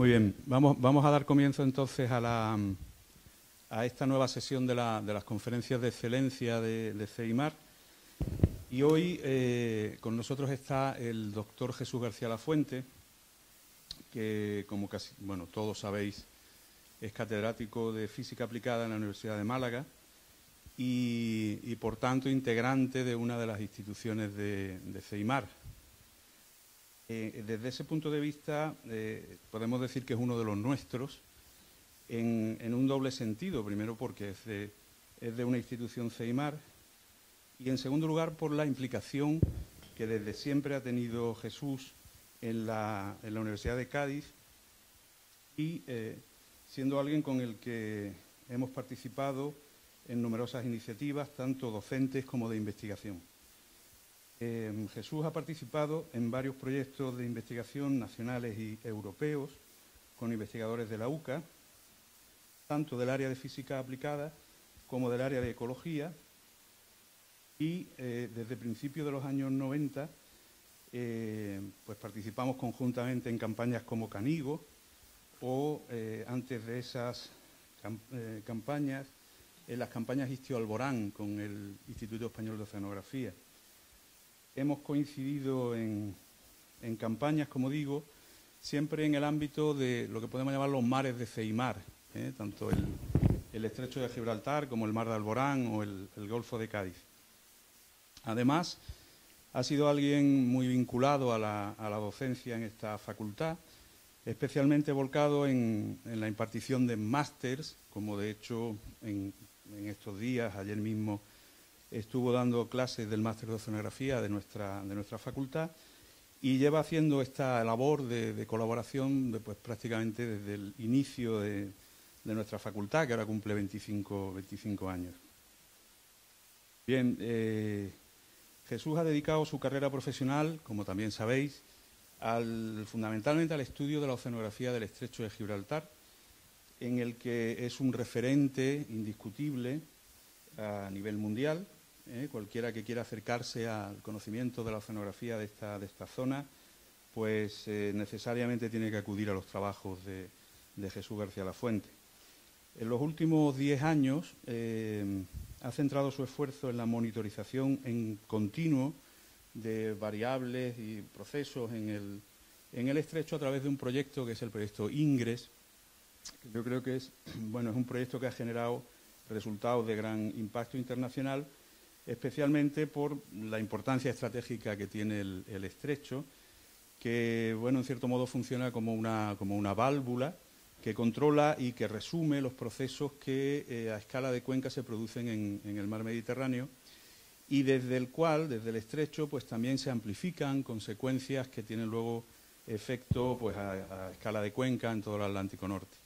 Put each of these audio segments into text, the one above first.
Muy bien, vamos a dar comienzo entonces a esta nueva sesión de las conferencias de excelencia de CEIMAR. Y hoy con nosotros está el doctor Jesús García Lafuente, que como casi, bueno, todos sabéis, es catedrático de Física Aplicada en la Universidad de Málaga y por tanto integrante de una de las instituciones de CEIMAR. Desde ese punto de vista podemos decir que es uno de los nuestros en un doble sentido. Primero porque es de una institución CEIMAR y en segundo lugar por la implicación que desde siempre ha tenido Jesús en la Universidad de Cádiz y siendo alguien con el que hemos participado en numerosas iniciativas, tanto docentes como de investigación. Jesús ha participado en varios proyectos de investigación nacionales y europeos con investigadores de la UCA, tanto del área de física aplicada como del área de ecología, y desde principios de los años 90 pues participamos conjuntamente en campañas como Canigo o antes de esas campañas, en las campañas Istio-Alborán con el Instituto Español de Oceanografía. Hemos coincidido en campañas, como digo, siempre en el ámbito de lo que podemos llamar los mares de CEIMAR, tanto el Estrecho de Gibraltar como el Mar de Alborán o el Golfo de Cádiz. Además, ha sido alguien muy vinculado a la docencia en esta facultad, especialmente volcado en la impartición de másters, como de hecho en estos días, ayer mismo, estuvo dando clases del máster de oceanografía de nuestra facultad y lleva haciendo esta labor de colaboración pues, prácticamente desde el inicio de nuestra facultad, que ahora cumple 25 años. Bien, Jesús ha dedicado su carrera profesional, como también sabéis, fundamentalmente al estudio de la oceanografía del Estrecho de Gibraltar, en el que es un referente indiscutible a nivel mundial. Cualquiera que quiera acercarse al conocimiento de la oceanografía de esta zona, pues necesariamente tiene que acudir a los trabajos de Jesús García Lafuente. En los últimos 10 años ha centrado su esfuerzo en la monitorización en continuo de variables y procesos en el estrecho a través de un proyecto que es el proyecto INGRES, que yo creo que es un proyecto que ha generado resultados de gran impacto internacional, especialmente por la importancia estratégica que tiene el estrecho, que en cierto modo funciona como una válvula que controla y que resume los procesos que a escala de cuenca se producen en el mar Mediterráneo y desde el estrecho, pues también se amplifican consecuencias que tienen luego efecto pues, a escala de cuenca en todo el Atlántico Norte.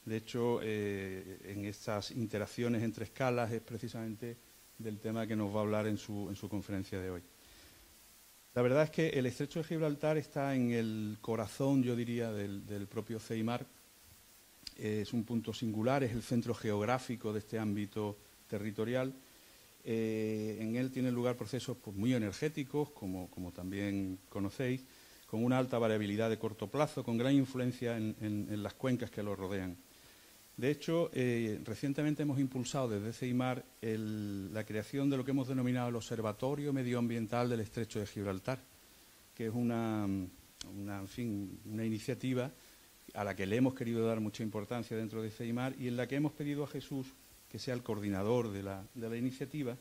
De hecho, en estas interacciones entre escalas es precisamente del tema que nos va a hablar en su conferencia de hoy. La verdad es que el Estrecho de Gibraltar está en el corazón, yo diría, del propio CEIMAR. Es un punto singular, es el centro geográfico de este ámbito territorial. En él tienen lugar procesos pues, muy energéticos, como también conocéis, con una alta variabilidad de corto plazo, con gran influencia en las cuencas que lo rodean. De hecho, recientemente hemos impulsado desde CEIMAR la creación de lo que hemos denominado el Observatorio Medioambiental del Estrecho de Gibraltar, que es una iniciativa a la que le hemos querido dar mucha importancia dentro de CEIMAR y en la que hemos pedido a Jesús que sea el coordinador de la iniciativa,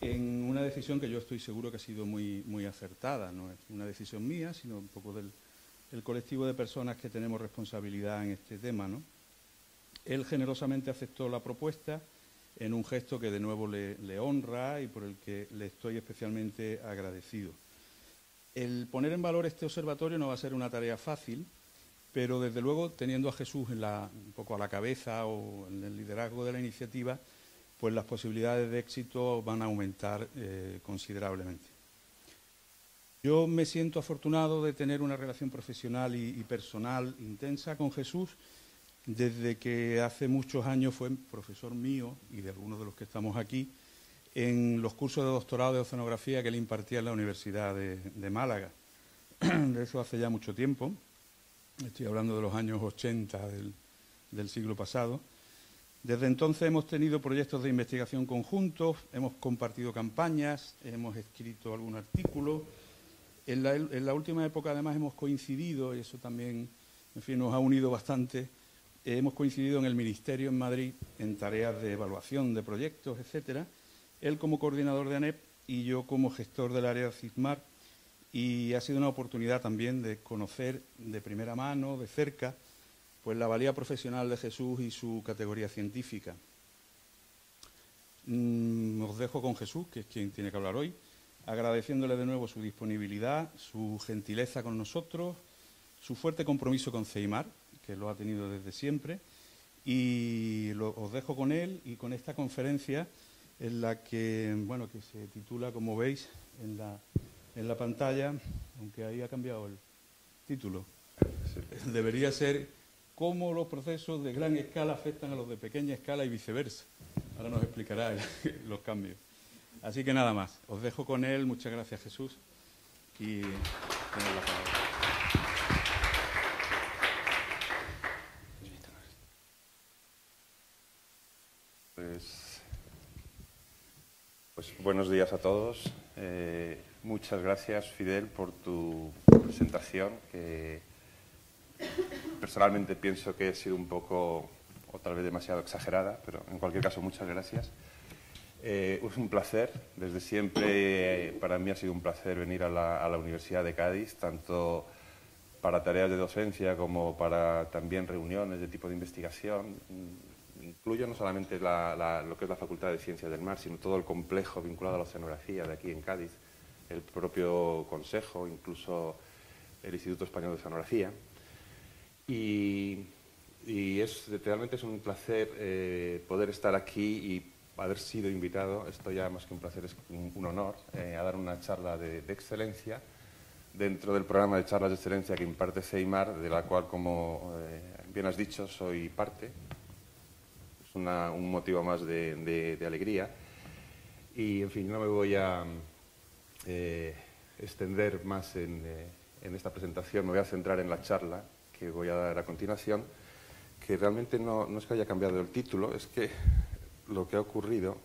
en una decisión que yo estoy seguro que ha sido muy acertada. No es una decisión mía, sino un poco del colectivo de personas que tenemos responsabilidad en este tema, ¿no? Él generosamente aceptó la propuesta en un gesto que de nuevo le honra y por el que le estoy especialmente agradecido. El poner en valor este observatorio no va a ser una tarea fácil, pero desde luego teniendo a Jesús un poco a la cabeza o en el liderazgo de la iniciativa, pues las posibilidades de éxito van a aumentar considerablemente. Yo me siento afortunado de tener una relación profesional y personal intensa con Jesús, desde que hace muchos años fue profesor mío y de algunos de los que estamos aquí en los cursos de doctorado de oceanografía que él impartía en la Universidad de Málaga. De eso hace ya mucho tiempo. Estoy hablando de los años 80 del siglo pasado. Desde entonces hemos tenido proyectos de investigación conjuntos, hemos compartido campañas, hemos escrito algún artículo. En la última época, además, hemos coincidido, y eso también, en fin, nos ha unido bastante. Hemos coincidido en el Ministerio en Madrid en tareas de evaluación de proyectos, etcétera. Él como coordinador de ANEP y yo como gestor del área de CISMAR. Y ha sido una oportunidad también de conocer de primera mano, de cerca, pues la valía profesional de Jesús y su categoría científica. Os dejo con Jesús, que es quien tiene que hablar hoy, agradeciéndole de nuevo su disponibilidad, su gentileza con nosotros, su fuerte compromiso con CEIMAR, que lo ha tenido desde siempre, y os dejo con él y con esta conferencia en la que, bueno, que se titula, como veis, en la pantalla, aunque ahí ha cambiado el título, debería ser cómo los procesos de gran escala afectan a los de pequeña escala y viceversa. Ahora nos explicará los cambios. Así que nada más, os dejo con él. Muchas gracias, Jesús. Y tenéis la palabra. Pues buenos días a todos. Muchas gracias, Fidel, por tu presentación, que personalmente pienso que ha sido un poco, o tal vez demasiado exagerada, pero en cualquier caso, muchas gracias. Es un placer, desde siempre para mí ha sido un placer venir a la Universidad de Cádiz, tanto para tareas de docencia como para también reuniones de tipo de investigación. Incluyo no solamente lo que es la Facultad de Ciencias del Mar, sino todo el complejo vinculado a la oceanografía de aquí en Cádiz, el propio Consejo, incluso el Instituto Español de Oceanografía. Y realmente es un placer poder estar aquí y haber sido invitado, esto ya más que un placer es un honor, a dar una charla de excelencia dentro del programa de charlas de excelencia que imparte CEIMAR, de la cual, como bien has dicho, soy parte. Es un motivo más de alegría. Y, en fin, no me voy a extender más en esta presentación, me voy a centrar en la charla que voy a dar a continuación, que realmente no es que haya cambiado el título, es que lo que ha ocurrido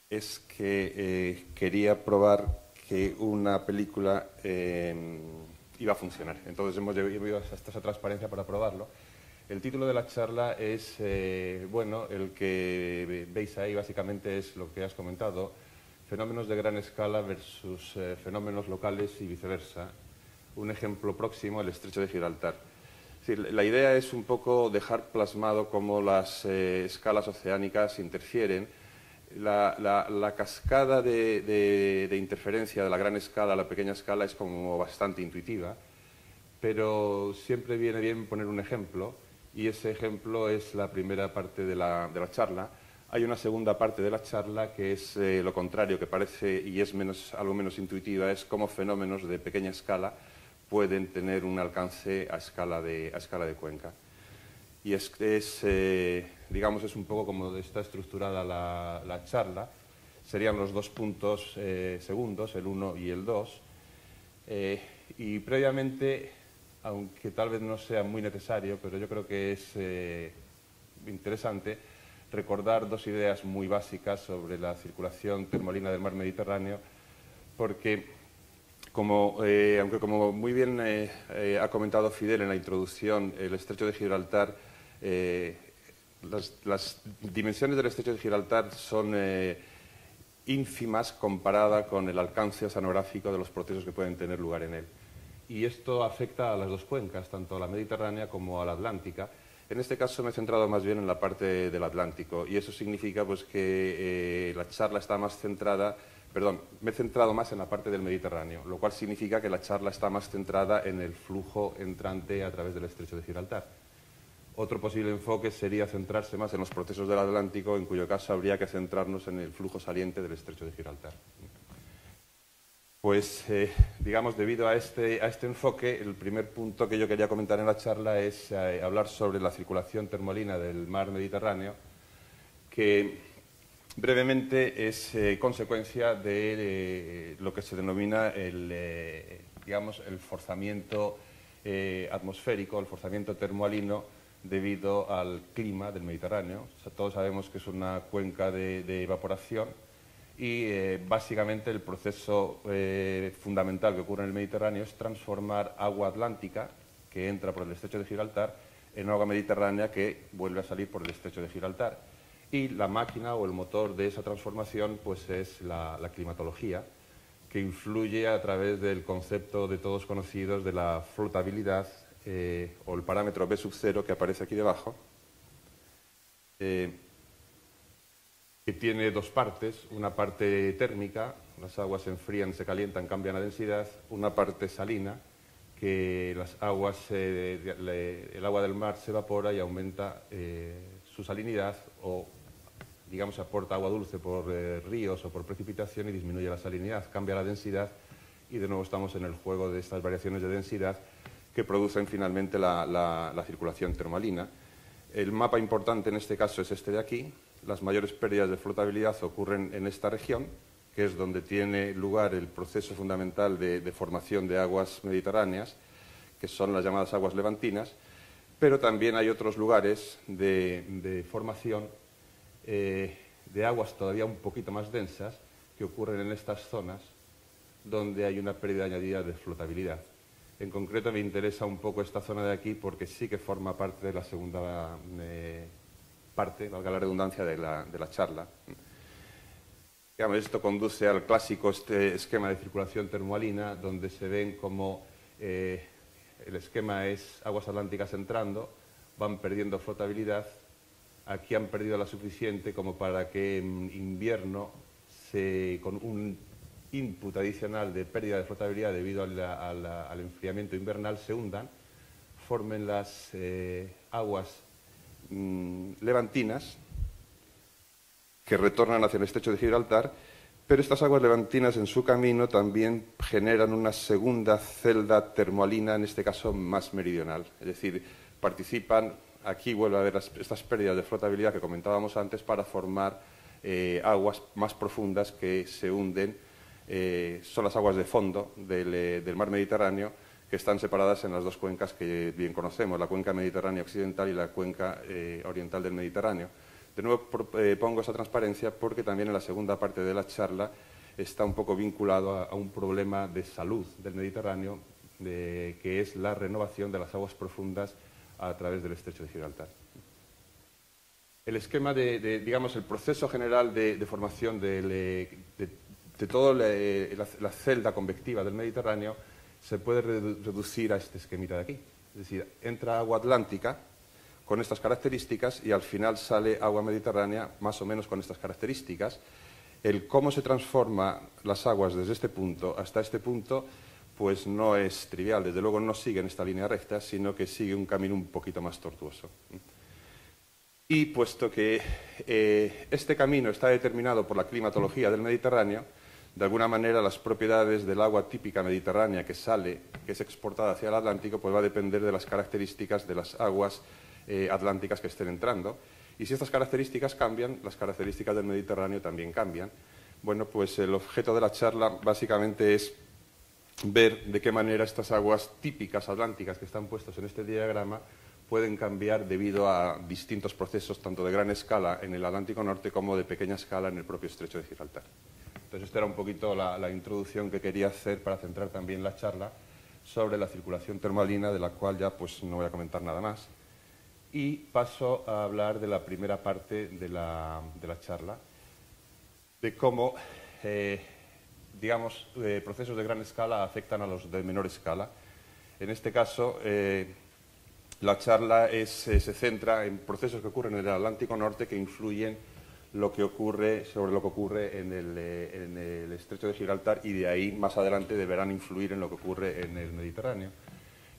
es que quería probar que una película iba a funcionar. Entonces hemos llevado hasta esa transparencia para probarlo. El título de la charla es, bueno, el que veis ahí básicamente es lo que has comentado, fenómenos de gran escala versus fenómenos locales y viceversa. Un ejemplo próximo, el Estrecho de Gibraltar. Sí, la idea es un poco dejar plasmado cómo las escalas oceánicas interfieren. La cascada de interferencia de la gran escala a la pequeña escala es como bastante intuitiva, pero siempre viene bien poner un ejemplo, y ese ejemplo es la primera parte de la charla. Hay una segunda parte de la charla que es lo contrario, que parece y es algo menos intuitiva, es cómo fenómenos de pequeña escala pueden tener un alcance a escala de cuenca. Y digamos, es un poco como está estructurada la charla. Serían los dos puntos segundos, el 1 y el 2. Y previamente, aunque tal vez no sea muy necesario, pero yo creo que es interesante recordar dos ideas muy básicas sobre la circulación termolina del mar Mediterráneo, porque aunque como muy bien ha comentado Fidel en la introducción, el Estrecho de Gibraltar, las dimensiones del Estrecho de Gibraltar son ínfimas comparada con el alcance oceanográfico de los procesos que pueden tener lugar en él. Y esto afecta a las dos cuencas, tanto a la Mediterránea como a la Atlántica. En este caso me he centrado más bien en la parte del Atlántico, y eso significa pues, que la charla está más centrada. Me he centrado más en la parte del Mediterráneo, lo cual significa que la charla está más centrada en el flujo entrante a través del Estrecho de Gibraltar. Otro posible enfoque sería centrarse más en los procesos del Atlántico, en cuyo caso habría que centrarnos en el flujo saliente del Estrecho de Gibraltar. Pues, digamos, debido a este enfoque, el primer punto que yo quería comentar en la charla es hablar sobre la circulación termolina del mar Mediterráneo, que brevemente es consecuencia de lo que se denomina digamos, el forzamiento atmosférico, el forzamiento termoalino debido al clima del Mediterráneo. O sea, todos sabemos que es una cuenca de evaporación y básicamente el proceso fundamental que ocurre en el Mediterráneo es transformar agua atlántica que entra por el estrecho de Gibraltar en agua mediterránea que vuelve a salir por el estrecho de Gibraltar. Y la máquina o el motor de esa transformación pues es la climatología, que influye a través del concepto de todos conocidos de la flotabilidad o el parámetro B sub 0 que aparece aquí debajo, que tiene dos partes, una parte térmica, las aguas se enfrían, se calientan, cambian la densidad, una parte salina, que las aguas, el agua del mar se evapora y aumenta su salinidad o, digamos, aporta agua dulce por ríos o por precipitación y disminuye la salinidad, cambia la densidad y de nuevo estamos en el juego de estas variaciones de densidad que producen finalmente la circulación termalina. El mapa importante en este caso es este de aquí. Las mayores pérdidas de flotabilidad ocurren en esta región, que es donde tiene lugar el proceso fundamental de formación de aguas mediterráneas, que son las llamadas aguas levantinas, pero también hay otros lugares de formación de aguas todavía un poquito más densas que ocurren en estas zonas donde hay una pérdida añadida de flotabilidad. En concreto me interesa un poco esta zona de aquí porque sí que forma parte de la segunda parte, valga la redundancia, de la charla. Digamos, esto conduce al clásico esquema de circulación termoalina, donde se ven como el esquema es aguas atlánticas entrando, van perdiendo flotabilidad. Aquí han perdido la suficiente como para que en invierno, con un input adicional de pérdida de flotabilidad debido al enfriamiento invernal, se hundan, formen las aguas levantinas que retornan hacia el estrecho de Gibraltar, pero estas aguas levantinas en su camino también generan una segunda celda termoalina, en este caso más meridional. Es decir, participan, aquí vuelve a haber estas pérdidas de flotabilidad que comentábamos antes para formar aguas más profundas que se hunden. Son las aguas de fondo del mar Mediterráneo, que están separadas en las dos cuencas que bien conocemos, la cuenca mediterránea occidental y la cuenca oriental del Mediterráneo. De nuevo pongo esa transparencia porque también en la segunda parte de la charla está un poco vinculado a un problema de salud del Mediterráneo, que es la renovación de las aguas profundas a través del estrecho de Gibraltar. El esquema digamos, el proceso general de formación de toda la celda convectiva del Mediterráneo se puede reducir a este esquemita de aquí. Es decir, entra agua atlántica con estas características y al final sale agua mediterránea más o menos con estas características. El cómo se transforman las aguas desde este punto hasta este punto pues no es trivial. Desde luego no sigue en esta línea recta, sino que sigue un camino un poquito más tortuoso. Y puesto que este camino está determinado por la climatología del Mediterráneo, de alguna manera las propiedades del agua típica mediterránea que sale, que es exportada hacia el Atlántico, pues va a depender de las características de las aguas atlánticas que estén entrando. Y si estas características cambian, las características del Mediterráneo también cambian. Bueno, pues el objeto de la charla básicamente es ver de qué manera estas aguas típicas atlánticas que están puestas en este diagrama pueden cambiar debido a distintos procesos, tanto de gran escala en el Atlántico Norte como de pequeña escala en el propio estrecho de Gibraltar. Entonces, esta era un poquito la introducción que quería hacer para centrar también la charla sobre la circulación termalina, de la cual ya pues no voy a comentar nada más. Y paso a hablar de la primera parte de la charla, de cómo, digamos, procesos de gran escala afectan a los de menor escala. En este caso, la charla se centra en procesos que ocurren en el Atlántico Norte que influyen sobre lo que ocurre en el estrecho de Gibraltar y de ahí más adelante deberán influir en lo que ocurre en el Mediterráneo.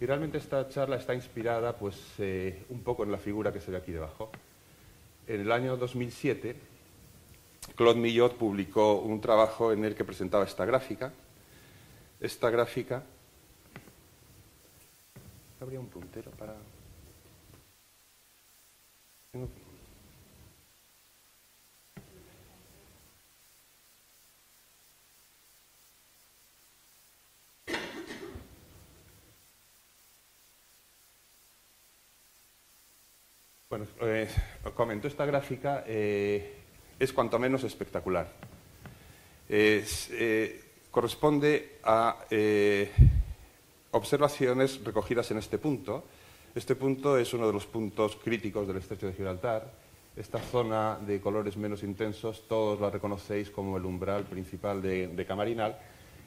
Y realmente esta charla está inspirada pues, un poco en la figura que se ve aquí debajo. En el año 2007, Claude Millot publicó un trabajo en el que presentaba esta gráfica. Esta gráfica... ¿Habría un puntero para...? Bueno, os comento, esta gráfica es cuanto menos espectacular. Corresponde a observaciones recogidas en este punto. Este punto es uno de los puntos críticos del estrecho de Gibraltar. Esta zona de colores menos intensos, todos la reconocéis como el umbral principal de Camarinal,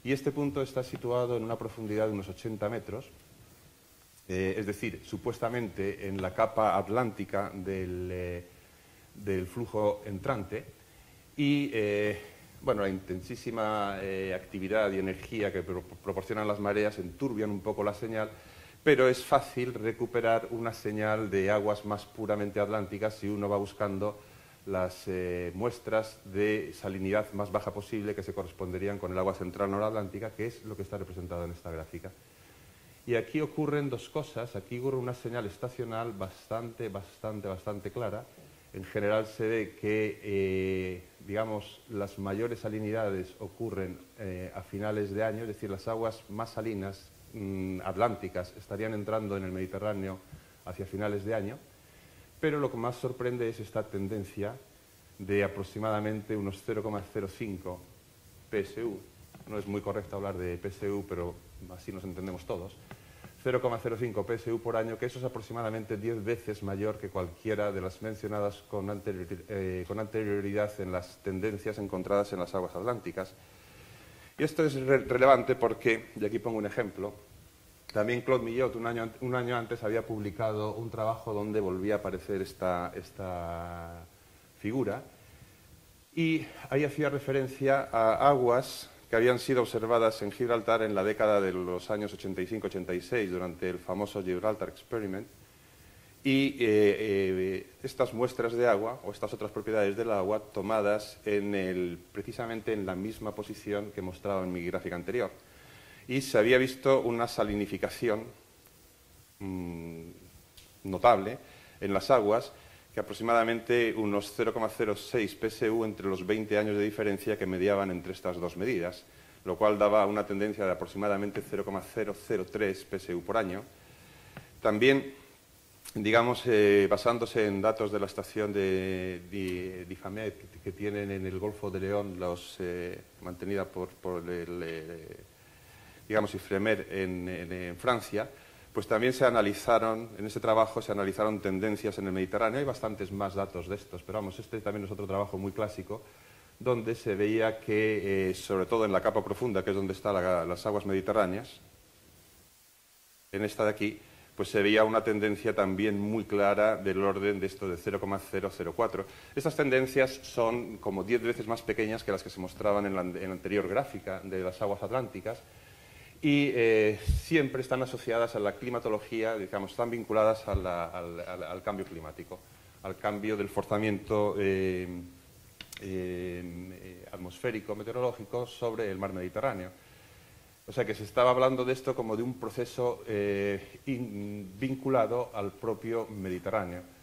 y este punto está situado en una profundidad de unos 80 metros, es decir, supuestamente en la capa atlántica del flujo entrante, y bueno, la intensísima actividad y energía que proporcionan las mareas enturbian un poco la señal, pero es fácil recuperar una señal de aguas más puramente atlánticas si uno va buscando las muestras de salinidad más baja posible que se corresponderían con el agua central noratlántica, que es lo que está representado en esta gráfica. Y aquí ocurren dos cosas. Aquí ocurre una señal estacional bastante clara. En general se ve que, digamos, las mayores salinidades ocurren a finales de año, es decir, las aguas más salinas atlánticas estarían entrando en el Mediterráneo hacia finales de año, pero lo que más sorprende es esta tendencia de aproximadamente unos 0,05 PSU. No es muy correcto hablar de PSU, pero así nos entendemos todos. 0,05 PSU por año, que eso es aproximadamente 10 veces mayor que cualquiera de las mencionadas con anterioridad en las tendencias encontradas en las aguas atlánticas. Y esto es relevante porque, y aquí pongo un ejemplo, también Claude Millot un año antes había publicado un trabajo donde volvía a aparecer esta figura, y ahí hacía referencia a aguas que habían sido observadas en Gibraltar en la década de los años 85-86 durante el famoso Gibraltar Experiment, y estas muestras de agua o estas otras propiedades del agua tomadas precisamente en la misma posición que mostraba en mi gráfica anterior. Y se había visto una salinificación notable en las aguas, que aproximadamente unos 0,06 PSU entre los 20 años de diferencia que mediaban entre estas dos medidas, lo cual daba una tendencia de aproximadamente 0,003 PSU por año. También, digamos, basándose en datos de la estación de Difamed que tienen en el Golfo de León, mantenida por digamos, Ifremer en Francia, pues también se analizaron, en ese trabajo se analizaron tendencias en el Mediterráneo. Hay bastantes más datos de estos, pero vamos, este también es otro trabajo muy clásico, donde se veía que, sobre todo en la capa profunda, que es donde están las aguas mediterráneas, en esta de aquí, pues se veía una tendencia también muy clara del orden de esto de 0,004. Estas tendencias son como 10 veces más pequeñas que las que se mostraban en la anterior gráfica de las aguas atlánticas, y siempre están asociadas a la climatología, digamos, están vinculadas al cambio climático, al cambio del forzamiento atmosférico, meteorológico sobre el mar Mediterráneo. O sea que se estaba hablando de esto como de un proceso vinculado al propio Mediterráneo.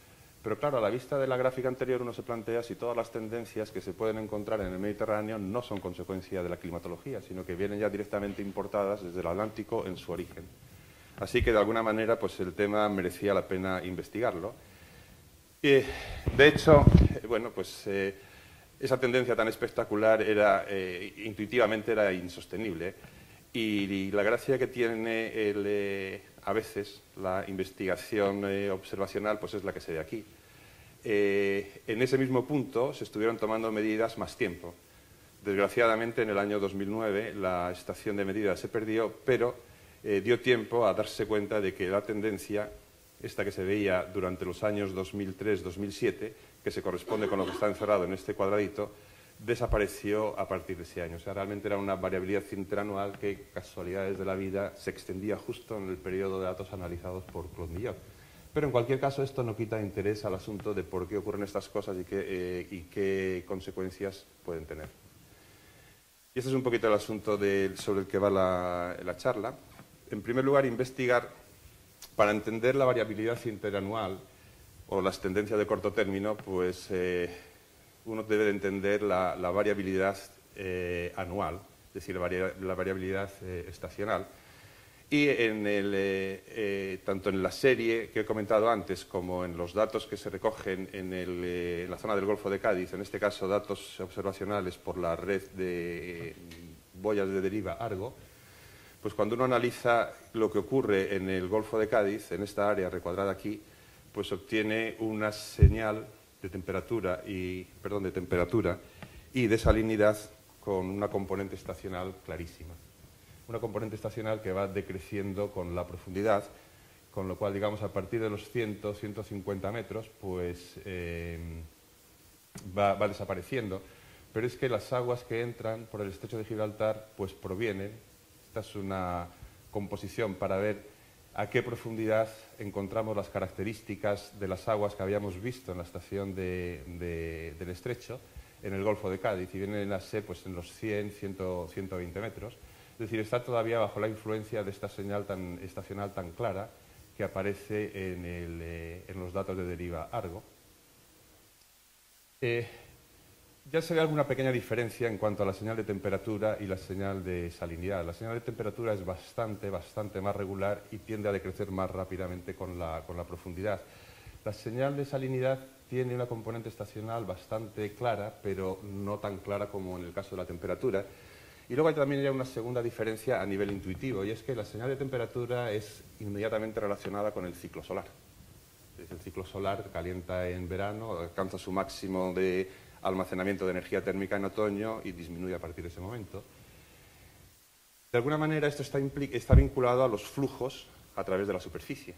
Pero claro, a la vista de la gráfica anterior uno se plantea si todas las tendencias que se pueden encontrar en el Mediterráneo no son consecuencia de la climatología, sino que vienen ya directamente importadas desde el Atlántico en su origen. Así que de alguna manera pues el tema merecía la pena investigarlo. Y, de hecho, bueno, pues esa tendencia tan espectacular intuitivamente era insostenible. Y la gracia que tiene a veces la investigación observacional pues es la que se ve aquí. En ese mismo punto se estuvieron tomando medidas más tiempo. Desgraciadamente en el año 2009 la estación de medida se perdió, pero dio tiempo a darse cuenta de que la tendencia, esta que se veía durante los años 2003-2007, que se corresponde con lo que está encerrado en este cuadradito, desapareció a partir de ese año. O sea, realmente era una variabilidad interanual que, casualidades de la vida, se extendía justo en el periodo de datos analizados por Claude Millot. Pero en cualquier caso esto no quita interés al asunto de por qué ocurren estas cosas y qué consecuencias pueden tener. Y este es un poquito el asunto sobre el que va la charla. En primer lugar, investigar para entender la variabilidad interanual o las tendencias de corto término, pues uno debe de entender la variabilidad anual, es decir, la variabilidad estacional. Y tanto en la serie que he comentado antes como en los datos que se recogen en la zona del Golfo de Cádiz, en este caso datos observacionales por la red de boyas de deriva Argo, pues cuando uno analiza lo que ocurre en el Golfo de Cádiz, en esta área recuadrada aquí, pues obtiene una señal de temperatura y de salinidad con una componente estacional clarísima. Una componente estacional que va decreciendo con la profundidad, con lo cual, digamos, a partir de los 100-150 metros, pues va desapareciendo. Pero es que las aguas que entran por el estrecho de Gibraltar, pues provienen, esta es una composición para ver a qué profundidad encontramos las características de las aguas que habíamos visto en la estación del estrecho, en el Golfo de Cádiz, y vienen a ser pues, en los 100-120 metros. Es decir, está todavía bajo la influencia de esta señal estacional tan clara que aparece en los datos de deriva Argo. Ya se ve alguna pequeña diferencia en cuanto a la señal de temperatura y la señal de salinidad. La señal de temperatura es bastante más regular y tiende a decrecer más rápidamente con la profundidad. La señal de salinidad tiene una componente estacional bastante clara, pero no tan clara como en el caso de la temperatura. Y luego hay también una segunda diferencia a nivel intuitivo, y es que la señal de temperatura es inmediatamente relacionada con el ciclo solar. El ciclo solar calienta en verano, alcanza su máximo de almacenamiento de energía térmica en otoño y disminuye a partir de ese momento. De alguna manera esto está vinculado a los flujos a través de la superficie.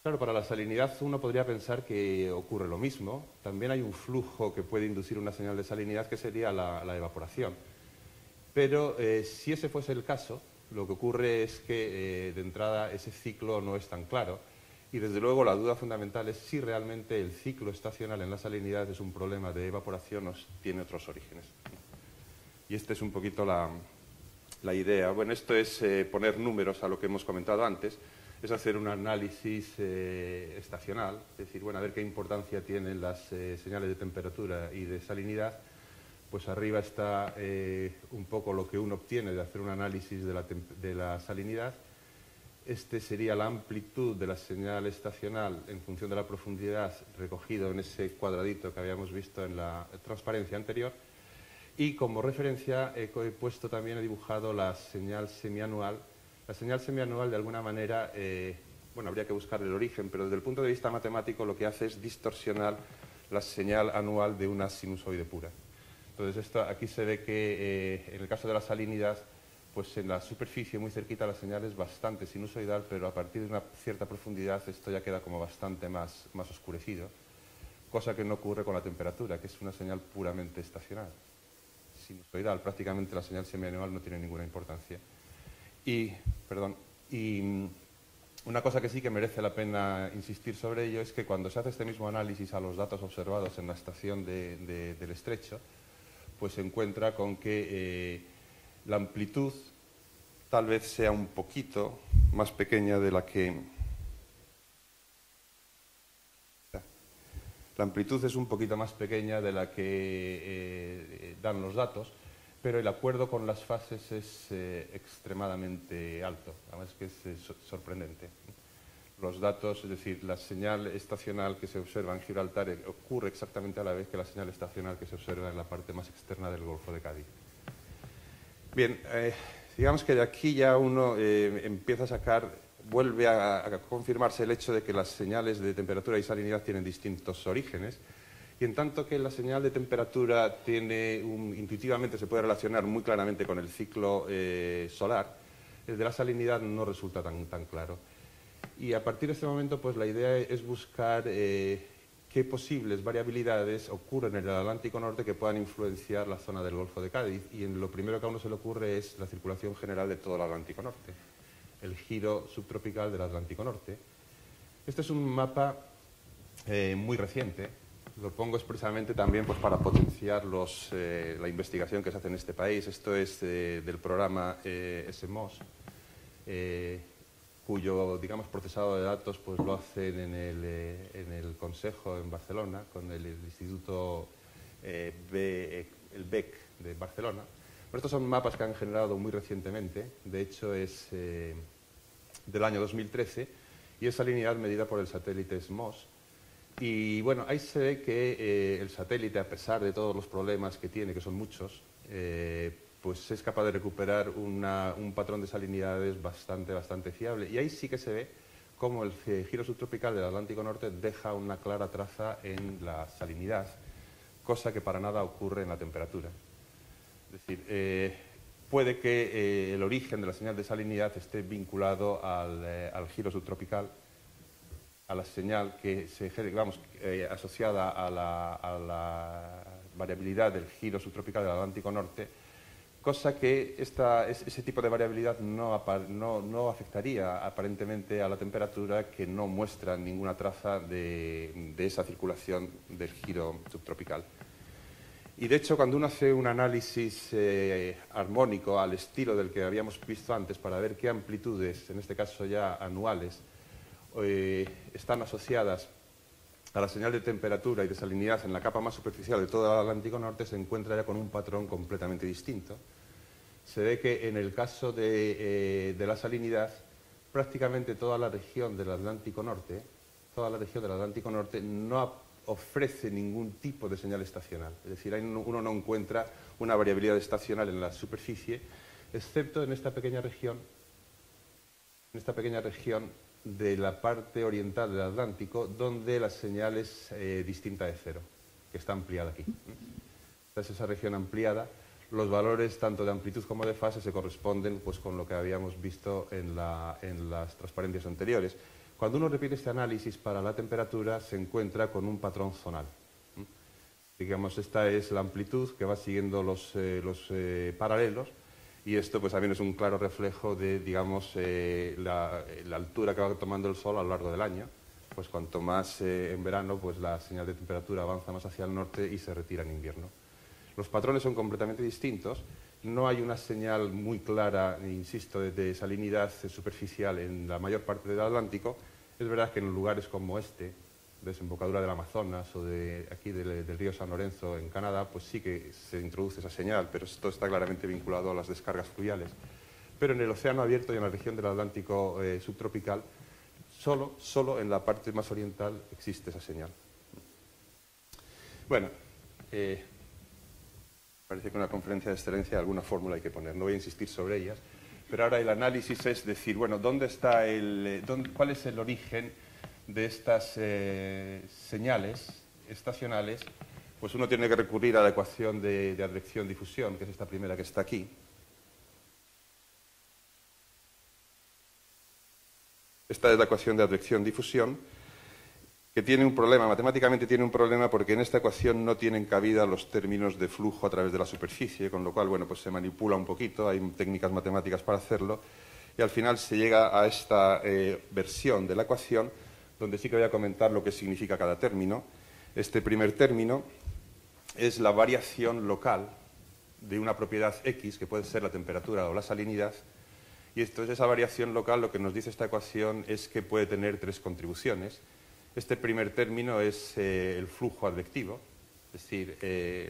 Claro, para la salinidad uno podría pensar que ocurre lo mismo. También hay un flujo que puede inducir una señal de salinidad, que sería la evaporación. Pero si ese fuese el caso, lo que ocurre es que de entrada ese ciclo no es tan claro, y desde luego la duda fundamental es si realmente el ciclo estacional en la salinidad es un problema de evaporación o tiene otros orígenes. Y esta es un poquito la idea. Bueno, esto es poner números a lo que hemos comentado antes, es hacer un análisis estacional, es decir, bueno, a ver qué importancia tienen las señales de temperatura y de salinidad. Pues arriba está un poco lo que uno obtiene de hacer un análisis de la salinidad. Este sería la amplitud de la señal estacional en función de la profundidad recogido en ese cuadradito que habíamos visto en la transparencia anterior. Y como referencia he dibujado la señal semianual. La señal semianual, de alguna manera, bueno, habría que buscar el origen, pero desde el punto de vista matemático lo que hace es distorsionar la señal anual de una sinusoide pura. Entonces, aquí se ve que en el caso de la salinidad, pues en la superficie muy cerquita la señal es bastante sinusoidal, pero a partir de una cierta profundidad esto ya queda como bastante más oscurecido, cosa que no ocurre con la temperatura, que es una señal puramente estacional, sinusoidal. Prácticamente la señal semianual no tiene ninguna importancia. Y una cosa que sí que merece la pena insistir sobre ello es que cuando se hace este mismo análisis a los datos observados en la estación del estrecho, pues se encuentra con que la amplitud tal vez sea un poquito más pequeña de la que... La amplitud es un poquito más pequeña de la que dan los datos, pero el acuerdo con las fases es extremadamente alto, además que es sorprendente. Los datos, es decir, la señal estacional que se observa en Gibraltar ocurre exactamente a la vez que la señal estacional que se observa en la parte más externa del Golfo de Cádiz. Bien, digamos que de aquí ya uno empieza a sacar, vuelve a confirmarse el hecho de que las señales de temperatura y salinidad tienen distintos orígenes, y en tanto que la señal de temperatura intuitivamente se puede relacionar muy claramente con el ciclo solar, el de la salinidad no resulta tan claro. Y a partir de este momento, pues la idea es buscar qué posibles variabilidades ocurren en el Atlántico Norte que puedan influenciar la zona del Golfo de Cádiz. Y lo primero que a uno se le ocurre es la circulación general de todo el Atlántico Norte, el giro subtropical del Atlántico Norte. Este es un mapa muy reciente. Lo pongo expresamente también pues, para potenciar la investigación que se hace en este país. Esto es del programa SMOS. Cuyo, digamos, procesado de datos pues lo hacen en el Consejo en Barcelona, con el Instituto el BEC de Barcelona. Estos son mapas que han generado muy recientemente, de hecho es del año 2013, y es salinidad medida por el satélite SMOS. Y bueno, ahí se ve que el satélite, a pesar de todos los problemas que tiene, que son muchos, pues es capaz de recuperar un patrón de salinidades bastante fiable. Y ahí sí que se ve cómo el giro subtropical del Atlántico Norte deja una clara traza en la salinidad, cosa que para nada ocurre en la temperatura. Es decir, puede que el origen de la señal de salinidad esté vinculado al giro subtropical, a la señal que se asociada a la variabilidad del giro subtropical del Atlántico Norte, cosa que ese tipo de variabilidad no afectaría aparentemente a la temperatura, que no muestra ninguna traza de esa circulación del giro subtropical. Y de hecho, cuando uno hace un análisis armónico al estilo del que habíamos visto antes, para ver qué amplitudes, en este caso ya anuales, están asociadas a la señal de temperatura y de salinidad en la capa más superficial de todo el Atlántico Norte, se encuentra ya con un patrón completamente distinto. Se ve que en el caso de la salinidad, prácticamente toda la región del Atlántico Norte no ofrece ningún tipo de señal estacional. Es decir, uno no encuentra una variabilidad estacional en la superficie, excepto en esta pequeña región de la parte oriental del Atlántico, donde la señal es distinta de cero, que está ampliada aquí. Esta es esa región ampliada. Los valores tanto de amplitud como de fase se corresponden pues, con lo que habíamos visto en las transparencias anteriores. Cuando uno repite este análisis para la temperatura, se encuentra con un patrón zonal. Digamos, esta es la amplitud que va siguiendo los paralelos, y esto pues también es un claro reflejo de, digamos, la altura que va tomando el Sol a lo largo del año. Pues cuanto más en verano, pues la señal de temperatura avanza más hacia el norte y se retira en invierno. Los patrones son completamente distintos. No hay una señal muy clara, insisto, de salinidad superficial en la mayor parte del Atlántico. Es verdad que en lugares como este, desembocadura del Amazonas o aquí del río San Lorenzo en Canadá, pues sí que se introduce esa señal, pero esto está claramente vinculado a las descargas fluviales. Pero en el océano abierto y en la región del Atlántico subtropical, solo en la parte más oriental existe esa señal. Bueno, parece que una conferencia de excelencia alguna fórmula hay que poner, no voy a insistir sobre ellas, pero ahora el análisis es decir, bueno, ¿cuál es el origen de estas señales estacionales? Pues uno tiene que recurrir a la ecuación de advección-difusión, que es esta primera que está aquí. Esta es la ecuación de advección-difusión, que tiene un problema, matemáticamente tiene un problema, porque en esta ecuación no tienen cabida los términos de flujo a través de la superficie, con lo cual, bueno, pues se manipula un poquito, hay técnicas matemáticas para hacerlo, y al final se llega a esta versión de la ecuación, donde sí que voy a comentar lo que significa cada término. Este primer término es la variación local de una propiedad X, que puede ser la temperatura o la salinidad, y entonces esa variación local, lo que nos dice esta ecuación es que puede tener tres contribuciones. Este primer término es el flujo advectivo, es decir,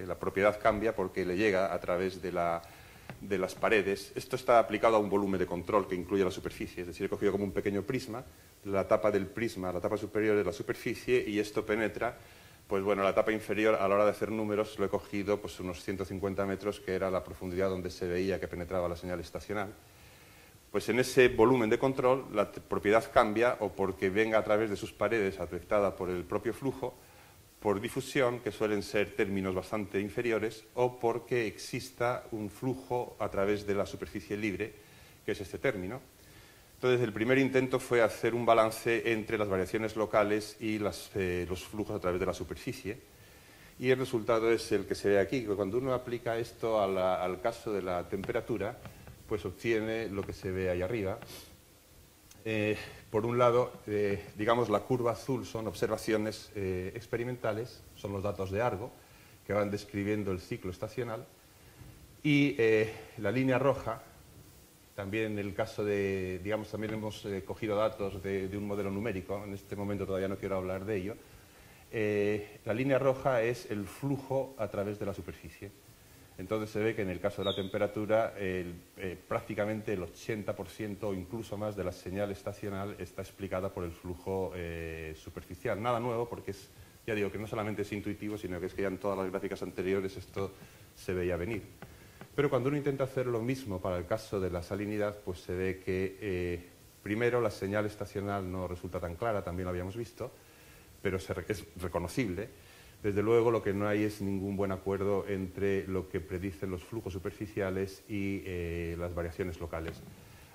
la propiedad cambia porque le llega a través de las paredes. Esto está aplicado a un volumen de control que incluye la superficie, es decir, he cogido como un pequeño prisma, la tapa del prisma, la tapa superior es la superficie, y esto penetra, pues bueno, la tapa inferior, a la hora de hacer números, lo he cogido pues unos 150 metros, que era la profundidad donde se veía que penetraba la señal estacional. Pues en ese volumen de control la propiedad cambia, o porque venga a través de sus paredes afectada por el propio flujo, por difusión, que suelen ser términos bastante inferiores, o porque exista un flujo a través de la superficie libre, que es este término. Entonces, el primer intento fue hacer un balance entre las variaciones locales y los flujos a través de la superficie, y el resultado es el que se ve aquí, que cuando uno aplica esto al caso de la temperatura, pues obtiene lo que se ve ahí arriba. Por un lado, digamos, la curva azul son observaciones experimentales, son los datos de Argo, que van describiendo el ciclo estacional, y la línea roja, también en el caso de, digamos, también hemos cogido datos de un modelo numérico, en este momento todavía no quiero hablar de ello. La línea roja es el flujo a través de la superficie. Entonces se ve que en el caso de la temperatura prácticamente el 80% o incluso más de la señal estacional está explicada por el flujo superficial. Nada nuevo porque es, ya digo, que no solamente es intuitivo, sino que es que ya en todas las gráficas anteriores esto se veía venir. Pero cuando uno intenta hacer lo mismo para el caso de la salinidad, pues se ve que primero la señal estacional no resulta tan clara, también lo habíamos visto, pero es reconocible. Desde luego lo que no hay es ningún buen acuerdo entre lo que predicen los flujos superficiales y las variaciones locales.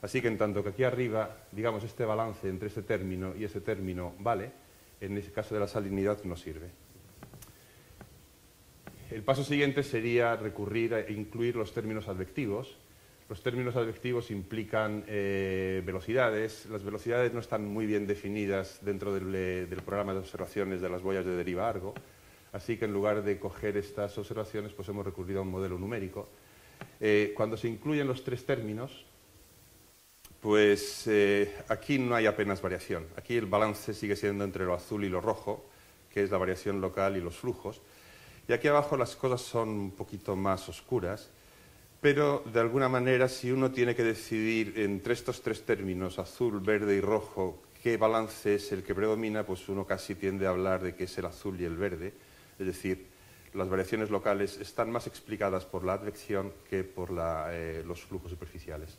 Así que en tanto que aquí arriba, digamos, este balance entre ese término y ese término vale, en ese caso de la salinidad no sirve. El paso siguiente sería recurrir a incluir los términos advectivos. Los términos advectivos implican velocidades. Las velocidades no están muy bien definidas dentro del programa de observaciones de las boyas de deriva Argo. Así que en lugar de coger estas observaciones, pues hemos recurrido a un modelo numérico. Cuando se incluyen los tres términos, pues aquí no hay apenas variación. Aquí el balance sigue siendo entre lo azul y lo rojo, que es la variación local y los flujos. Y aquí abajo las cosas son un poquito más oscuras, pero de alguna manera si uno tiene que decidir entre estos tres términos, azul, verde y rojo, qué balance es el que predomina, pues uno casi tiende a hablar de que es el azul y el verde. Es decir, las variaciones locales están más explicadas por la advección que por los flujos superficiales.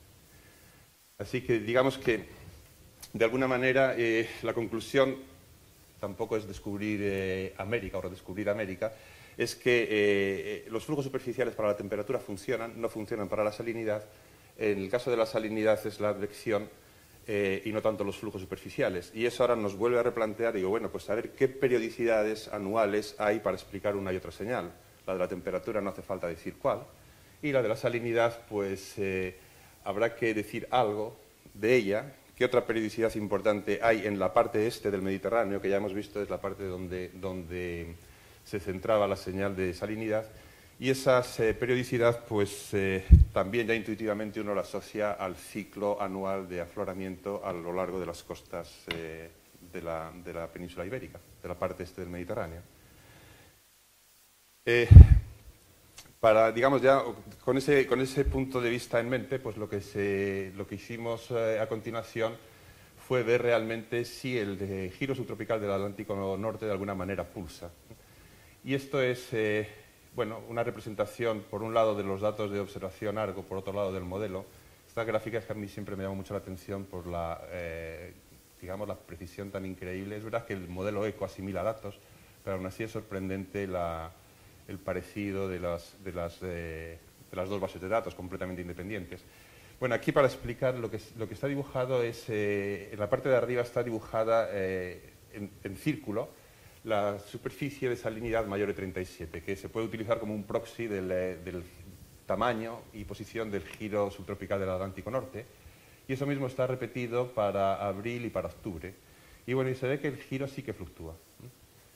Así que digamos que, de alguna manera, la conclusión tampoco es descubrir América o redescubrir América, es que los flujos superficiales para la temperatura funcionan, no funcionan para la salinidad. En el caso de la salinidad es la advección y no tanto los flujos superficiales. Y eso ahora nos vuelve a replantear, digo, bueno, pues a ver qué periodicidades anuales hay para explicar una y otra señal. La de la temperatura no hace falta decir cuál. Y la de la salinidad, pues habrá que decir algo de ella. ¿Qué otra periodicidad importante hay en la parte este del Mediterráneo, que ya hemos visto es la parte donde se centraba la señal de salinidad? Y esa periodicidad, pues también ya intuitivamente uno la asocia al ciclo anual de afloramiento a lo largo de las costas de la península ibérica, de la parte este del Mediterráneo. Digamos, ya con ese punto de vista en mente, pues lo que hicimos a continuación fue ver realmente si el giro subtropical del Atlántico Norte de alguna manera pulsa. Y esto es bueno, una representación, por un lado, de los datos de observación Argo, por otro lado, del modelo. Estas gráficas que a mí siempre me llaman mucho la atención por digamos, la precisión tan increíble. Es verdad que el modelo ECO asimila datos, pero aún así es sorprendente el parecido de las dos bases de datos completamente independientes. Bueno, aquí para explicar lo que está dibujado es, en la parte de arriba está dibujada en círculo la superficie de salinidad mayor de 37, que se puede utilizar como un proxy del tamaño y posición del giro subtropical del Atlántico Norte, y eso mismo está repetido para abril y para octubre. Y bueno, y se ve que el giro sí que fluctúa.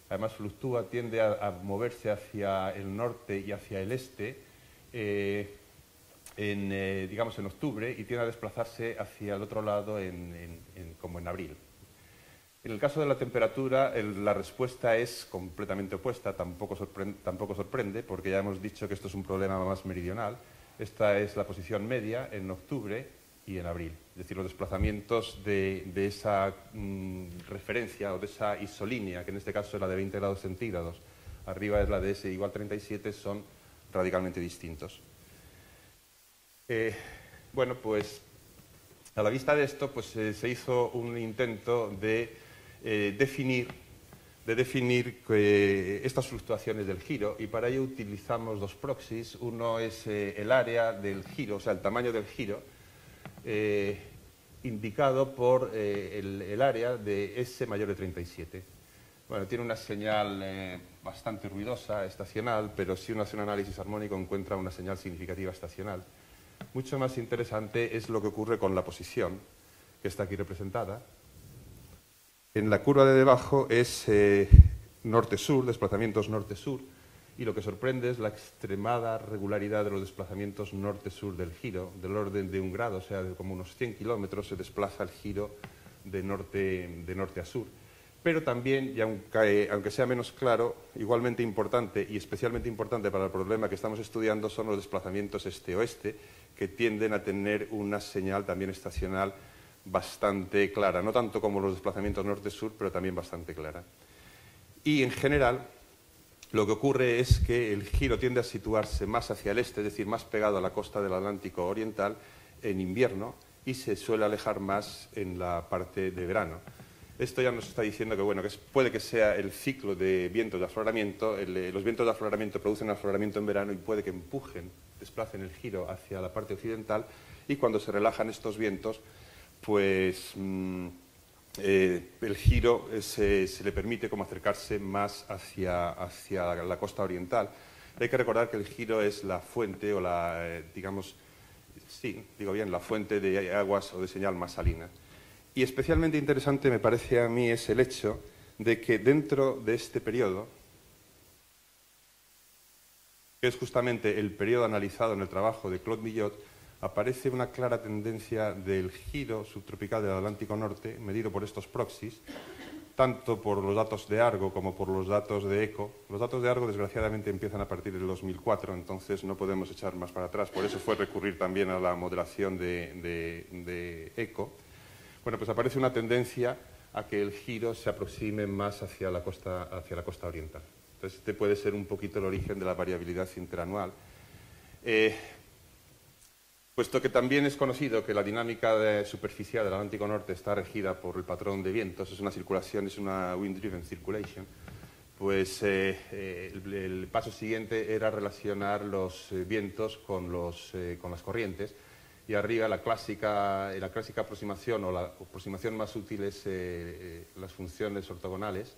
Además fluctúa, tiende a moverse hacia el norte y hacia el este, digamos en octubre, y tiende a desplazarse hacia el otro lado como en abril. En el caso de la temperatura, la respuesta es completamente opuesta, tampoco sorprende, porque ya hemos dicho que esto es un problema más meridional. Esta es la posición media en octubre y en abril. Es decir, los desplazamientos de esa referencia o de esa isolínea, que en este caso es la de 20 grados centígrados, arriba es la de S igual 37, son radicalmente distintos. Bueno, pues a la vista de esto, pues se hizo un intento de definir estas fluctuaciones del giro, y para ello utilizamos dos proxies. Uno es el área del giro, o sea, el tamaño del giro, indicado por el área de S mayor de 37. Bueno, tiene una señal bastante ruidosa, estacional, pero si uno hace un análisis armónico encuentra una señal significativa estacional. Mucho más interesante es lo que ocurre con la posición, que está aquí representada. En la curva de debajo es norte-sur, desplazamientos norte-sur, y lo que sorprende es la extremada regularidad de los desplazamientos norte-sur del giro, del orden de 1 grado, o sea, de como unos 100 kilómetros se desplaza el giro de norte a sur. pero también, y aunque sea menos claro, igualmente importante y especialmente importante para el problema que estamos estudiando son los desplazamientos este-oeste, que tienden a tener una señal también estacional bastante clara, no tanto como los desplazamientos norte-sur, pero también bastante clara. Y en general, lo que ocurre es que el giro tiende a situarse más hacia el este, es decir, más pegado a la costa del Atlántico Oriental en invierno y se suele alejar más en la parte de verano. Esto ya nos está diciendo que, bueno, que puede que sea el ciclo de vientos de afloramiento. Los vientos de afloramiento producen afloramiento en verano y puede que desplacen el giro hacia la parte occidental, y cuando se relajan estos vientos, pues el giro se le permite como acercarse más hacia la costa oriental. Hay que recordar que el giro es la fuente o digamos, sí, digo bien, la fuente de aguas o de señal más salina. Y especialmente interesante me parece a mí es el hecho de que dentro de este periodo, que es justamente el periodo analizado en el trabajo de Claude Millot, aparece una clara tendencia del giro subtropical del Atlántico Norte, medido por estos proxies, tanto por los datos de Argo como por los datos de ECO. Los datos de Argo, desgraciadamente, empiezan a partir del 2004, entonces no podemos echar más para atrás. Por eso fue recurrir también a la modelación de ECO. Bueno, pues aparece una tendencia a que el giro se aproxime más hacia la costa oriental. Entonces, este puede ser un poquito el origen de la variabilidad interanual. Puesto que también es conocido que la dinámica superficial del Atlántico Norte está regida por el patrón de vientos, es una circulación, es una wind-driven circulation, pues el paso siguiente era relacionar los vientos con las corrientes. Y arriba la clásica aproximación, o la aproximación más útil, es las funciones ortogonales.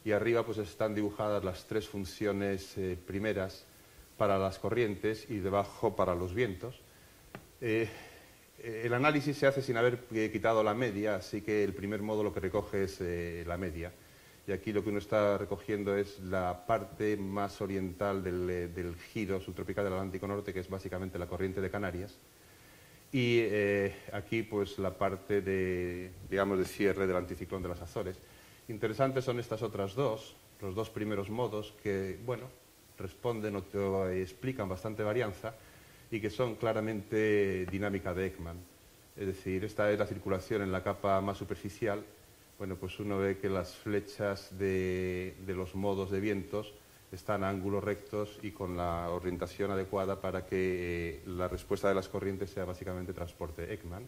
Y arriba pues están dibujadas las tres funciones primeras para las corrientes y debajo para los vientos. El análisis se hace sin haber quitado la media, así que el primer módulo que recoge es la media. Y aquí lo que uno está recogiendo es la parte más oriental del giro subtropical del Atlántico Norte, que es básicamente la corriente de Canarias. Y aquí pues la parte de cierre del anticiclón de las Azores. Interesantes son estas otras dos, los dos primeros modos que, bueno, responden o te explican bastante varianza y que son claramente dinámica de Ekman. Es decir, esta es la circulación en la capa más superficial. Bueno, pues uno ve que las flechas de los modos de vientos están a ángulos rectos y con la orientación adecuada para que la respuesta de las corrientes sea básicamente transporte Ekman.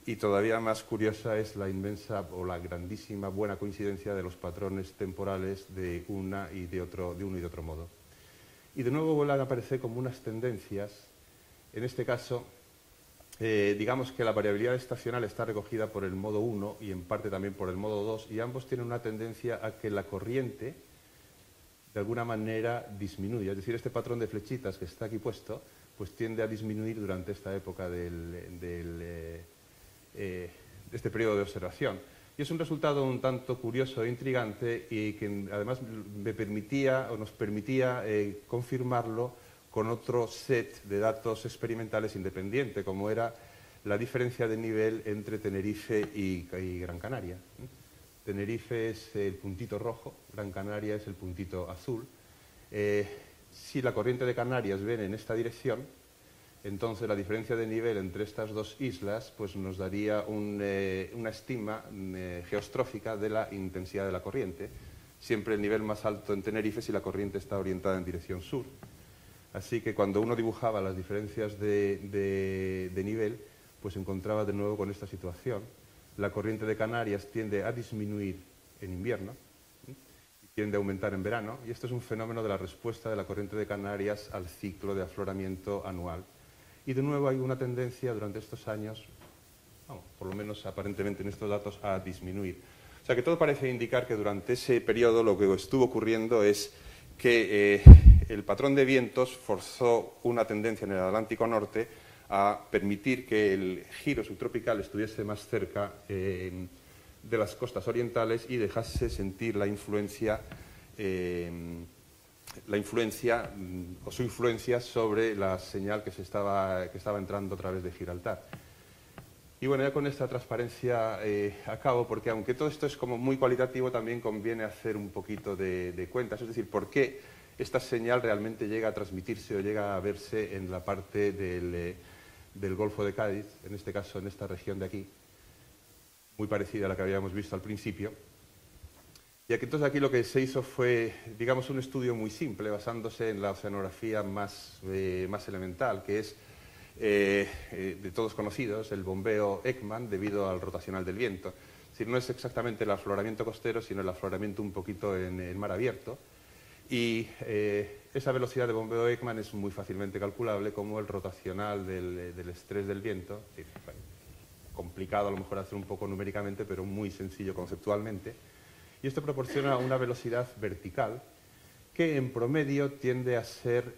Y todavía más curiosa es la inmensa o la grandísima buena coincidencia de los patrones temporales de uno y de otro modo. Y de nuevo vuelven a aparecer como unas tendencias. En este caso, digamos que la variabilidad estacional está recogida por el modo 1 y en parte también por el modo 2, y ambos tienen una tendencia a que la corriente de alguna manera disminuye. Es decir, este patrón de flechitas que está aquí puesto, pues tiende a disminuir durante esta época de este periodo de observación. Y es un resultado un tanto curioso e intrigante y que además nos permitía confirmarlo con otro set de datos experimentales independiente, como era la diferencia de nivel entre Tenerife y Gran Canaria. Tenerife es el puntito rojo, Gran Canaria es el puntito azul. Si la corriente de Canarias viene en esta dirección, entonces la diferencia de nivel entre estas dos islas pues nos daría una estima geostrófica de la intensidad de la corriente. Siempre el nivel más alto en Tenerife si la corriente está orientada en dirección sur. Así que cuando uno dibujaba las diferencias de nivel, pues encontraba de nuevo con esta situación. La corriente de Canarias tiende a disminuir en invierno y tiende a aumentar en verano, y esto es un fenómeno de la respuesta de la corriente de Canarias al ciclo de afloramiento anual. Y de nuevo hay una tendencia durante estos años, por lo menos aparentemente en estos datos, a disminuir. O sea que todo parece indicar que durante ese periodo lo que estuvo ocurriendo es que el patrón de vientos forzó una tendencia en el Atlántico Norte a permitir que el giro subtropical estuviese más cerca de las costas orientales y dejase sentir la influencia o su influencia sobre la señal que estaba entrando a través de Gibraltar. Y bueno, ya con esta transparencia acabo, porque aunque todo esto es como muy cualitativo, también conviene hacer un poquito de cuentas, es decir, por qué esta señal realmente llega a transmitirse o llega a verse en la parte del Golfo de Cádiz, en este caso en esta región de aquí, muy parecida a la que habíamos visto al principio. Y entonces aquí lo que se hizo fue, digamos, un estudio muy simple, basándose en la oceanografía más elemental, que es de todos conocidos, el bombeo Ekman debido al rotacional del viento. Es decir, no es exactamente el afloramiento costero, sino el afloramiento un poquito en mar abierto. Y esa velocidad de bombeo Ekman es muy fácilmente calculable como el rotacional del estrés del viento. Es decir, bueno, complicado a lo mejor hacer un poco numéricamente, pero muy sencillo conceptualmente. Y esto proporciona una velocidad vertical que en promedio tiende a ser,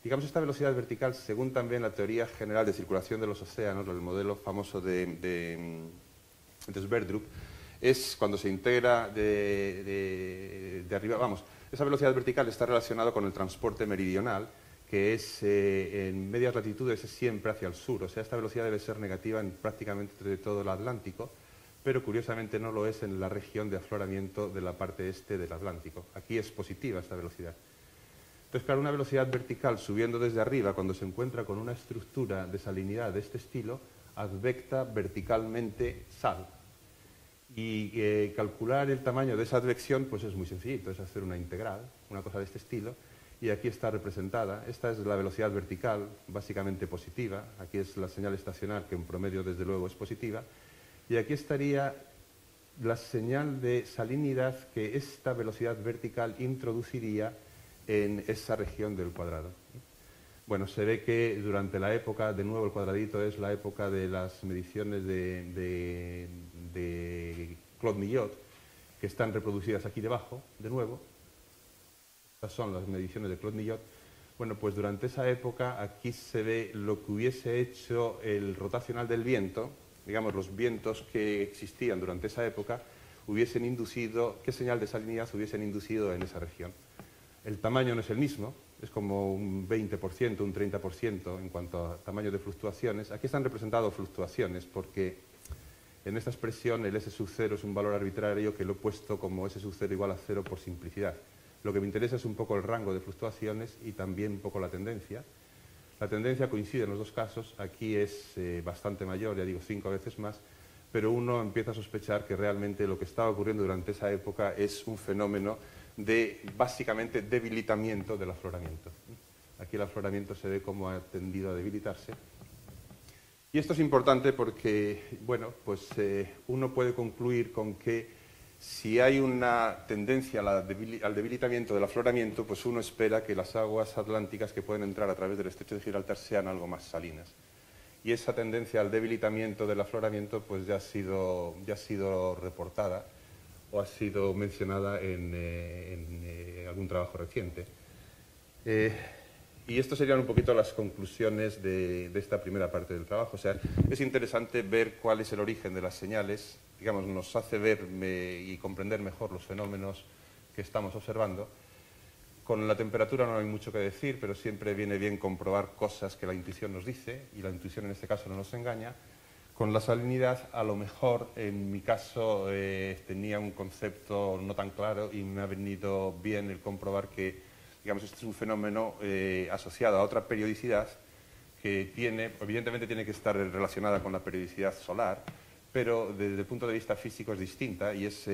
digamos, esta velocidad vertical, según también la teoría general de circulación de los océanos, el modelo famoso de Sverdrup, es cuando se integra de arriba, vamos, esa velocidad vertical está relacionada con el transporte meridional, que es en medias latitudes es siempre hacia el sur, o sea, esta velocidad debe ser negativa en prácticamente todo el Atlántico, pero curiosamente no lo es en la región de afloramiento de la parte este del Atlántico. Aquí es positiva esta velocidad. Entonces, claro, una velocidad vertical subiendo desde arriba, cuando se encuentra con una estructura de salinidad de este estilo, advecta verticalmente sal. Y calcular el tamaño de esa advección pues es muy sencillito, es hacer una integral, una cosa de este estilo, y aquí está representada. Esta es la velocidad vertical, básicamente positiva. Aquí es la señal estacional, que en promedio desde luego es positiva. Y aquí estaría la señal de salinidad que esta velocidad vertical introduciría en esa región del cuadrado. Bueno, se ve que durante la época, de nuevo el cuadradito es la época de las mediciones de Claude Millot, que están reproducidas aquí debajo, de nuevo. Estas son las mediciones de Claude Millot. Bueno, pues durante esa época aquí se ve lo que hubiese hecho el rotacional del viento, digamos, los vientos que existían durante esa época, hubiesen inducido, qué señal de salinidad hubiesen inducido en esa región. El tamaño no es el mismo, es como un 20%, un 30% en cuanto a tamaño de fluctuaciones. Aquí están representadas fluctuaciones porque en esta expresión el S sub 0 es un valor arbitrario que lo he puesto como S sub 0 igual a 0 por simplicidad. Lo que me interesa es un poco el rango de fluctuaciones y también un poco la tendencia. La tendencia coincide en los dos casos, aquí es bastante mayor, ya digo 5 veces más, pero uno empieza a sospechar que realmente lo que estaba ocurriendo durante esa época es un fenómeno de, básicamente, debilitamiento del afloramiento. Aquí el afloramiento se ve cómo ha tendido a debilitarse. Y esto es importante porque, bueno, pues uno puede concluir con que si hay una tendencia al debilitamiento del afloramiento, pues uno espera que las aguas atlánticas que pueden entrar a través del estrecho de Gibraltar sean algo más salinas. Y esa tendencia al debilitamiento del afloramiento pues ya ha sido reportada o ha sido mencionada en algún trabajo reciente. Y estas serían un poquito las conclusiones de esta primera parte del trabajo. O sea, es interesante ver cuál es el origen de las señales, digamos, nos hace ver y comprender mejor los fenómenos que estamos observando. Con la temperatura no hay mucho que decir, pero siempre viene bien comprobar cosas que la intuición nos dice, y la intuición en este caso no nos engaña. Con la salinidad, a lo mejor, en mi caso, tenía un concepto no tan claro y me ha venido bien el comprobar que, digamos, este es un fenómeno asociado a otra periodicidad que evidentemente tiene que estar relacionada con la periodicidad solar, pero desde el punto de vista físico es distinta y es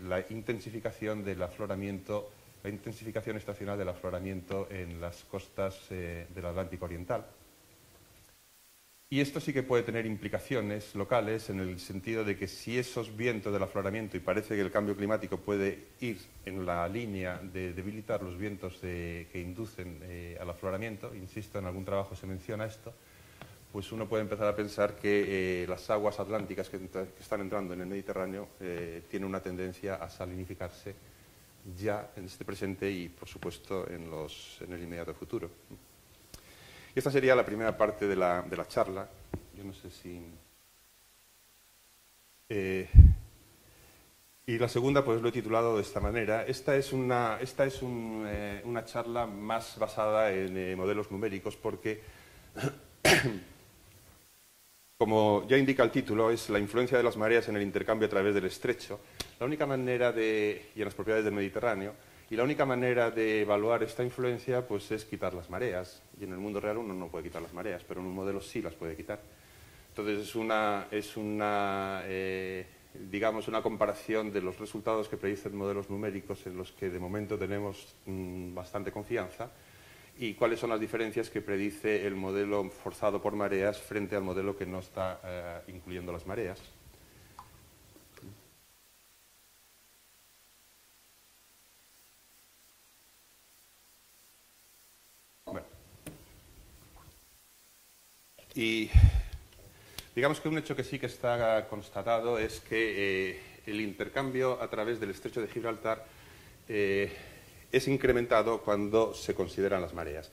la intensificación del afloramiento, la intensificación estacional del afloramiento en las costas del Atlántico Oriental. Y esto sí que puede tener implicaciones locales en el sentido de que si esos vientos del afloramiento, y parece que el cambio climático puede ir en la línea de debilitar los vientos que inducen al afloramiento, insisto, en algún trabajo se menciona esto, pues uno puede empezar a pensar que las aguas atlánticas que están entrando en el Mediterráneo tienen una tendencia a salinificarse ya en este presente y, por supuesto, en el inmediato futuro. Y esta sería la primera parte de la charla. Yo no sé si... y la segunda, pues lo he titulado de esta manera. Esta es una charla más basada en modelos numéricos porque Como ya indica el título, es la influencia de las mareas en el intercambio a través del estrecho. La única manera y en las propiedades del Mediterráneo, y la única manera de evaluar esta influencia pues, es quitar las mareas. Y en el mundo real uno no puede quitar las mareas, pero en un modelo sí las puede quitar. Entonces digamos, una comparación de los resultados que predicen modelos numéricos en los que de momento tenemos bastante confianza y cuáles son las diferencias que predice el modelo forzado por mareas frente al modelo que no está incluyendo las mareas. Bueno. Y digamos que un hecho que sí que está constatado es que el intercambio a través del estrecho de Gibraltar es incrementado cuando se consideran las mareas.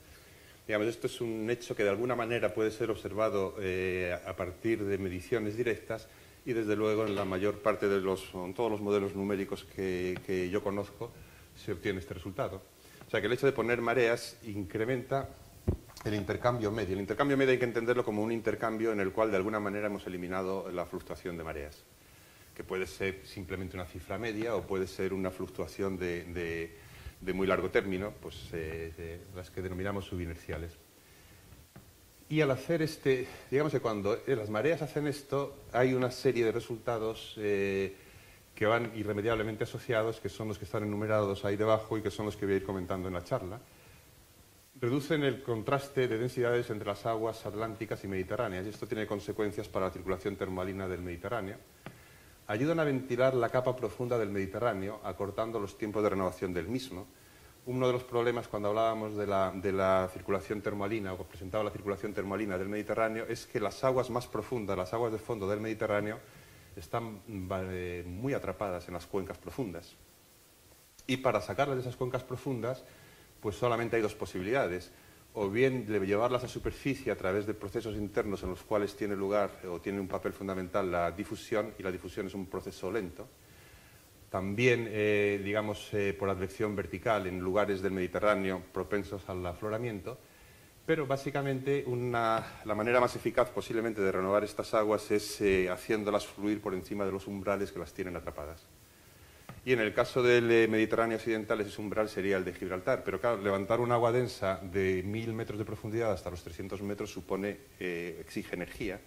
Digamos, esto es un hecho que de alguna manera puede ser observado a partir de mediciones directas y desde luego en la mayor parte de todos los modelos numéricos que yo conozco se obtiene este resultado. O sea que el hecho de poner mareas incrementa el intercambio medio. El intercambio medio hay que entenderlo como un intercambio en el cual de alguna manera hemos eliminado la fluctuación de mareas, que puede ser simplemente una cifra media o puede ser una fluctuación de muy largo término, pues las que denominamos subinerciales. Y al hacer digamos que cuando las mareas hacen esto, hay una serie de resultados que van irremediablemente asociados, que son los que están enumerados ahí debajo y que son los que voy a ir comentando en la charla. Reducen el contraste de densidades entre las aguas atlánticas y mediterráneas, y esto tiene consecuencias para la circulación termomarina del Mediterráneo. Ayudan a ventilar la capa profunda del Mediterráneo, acortando los tiempos de renovación del mismo. Uno de los problemas cuando hablábamos de la circulación termalina, o presentaba la circulación termalina del Mediterráneo, es que las aguas más profundas, las aguas de fondo del Mediterráneo, están muy atrapadas en las cuencas profundas. Y para sacarlas de esas cuencas profundas, pues solamente hay dos posibilidades. O bien llevarlas a superficie a través de procesos internos en los cuales tiene lugar o tiene un papel fundamental la difusión, y la difusión es un proceso lento. También, digamos, por advección vertical en lugares del Mediterráneo propensos al afloramiento, pero básicamente la manera más eficaz posiblemente de renovar estas aguas es haciéndolas fluir por encima de los umbrales que las tienen atrapadas. Y en el caso del Mediterráneo occidental ese umbral sería el de Gibraltar, pero claro, levantar un agua densa de 1000 metros de profundidad hasta los 300 metros exige energía,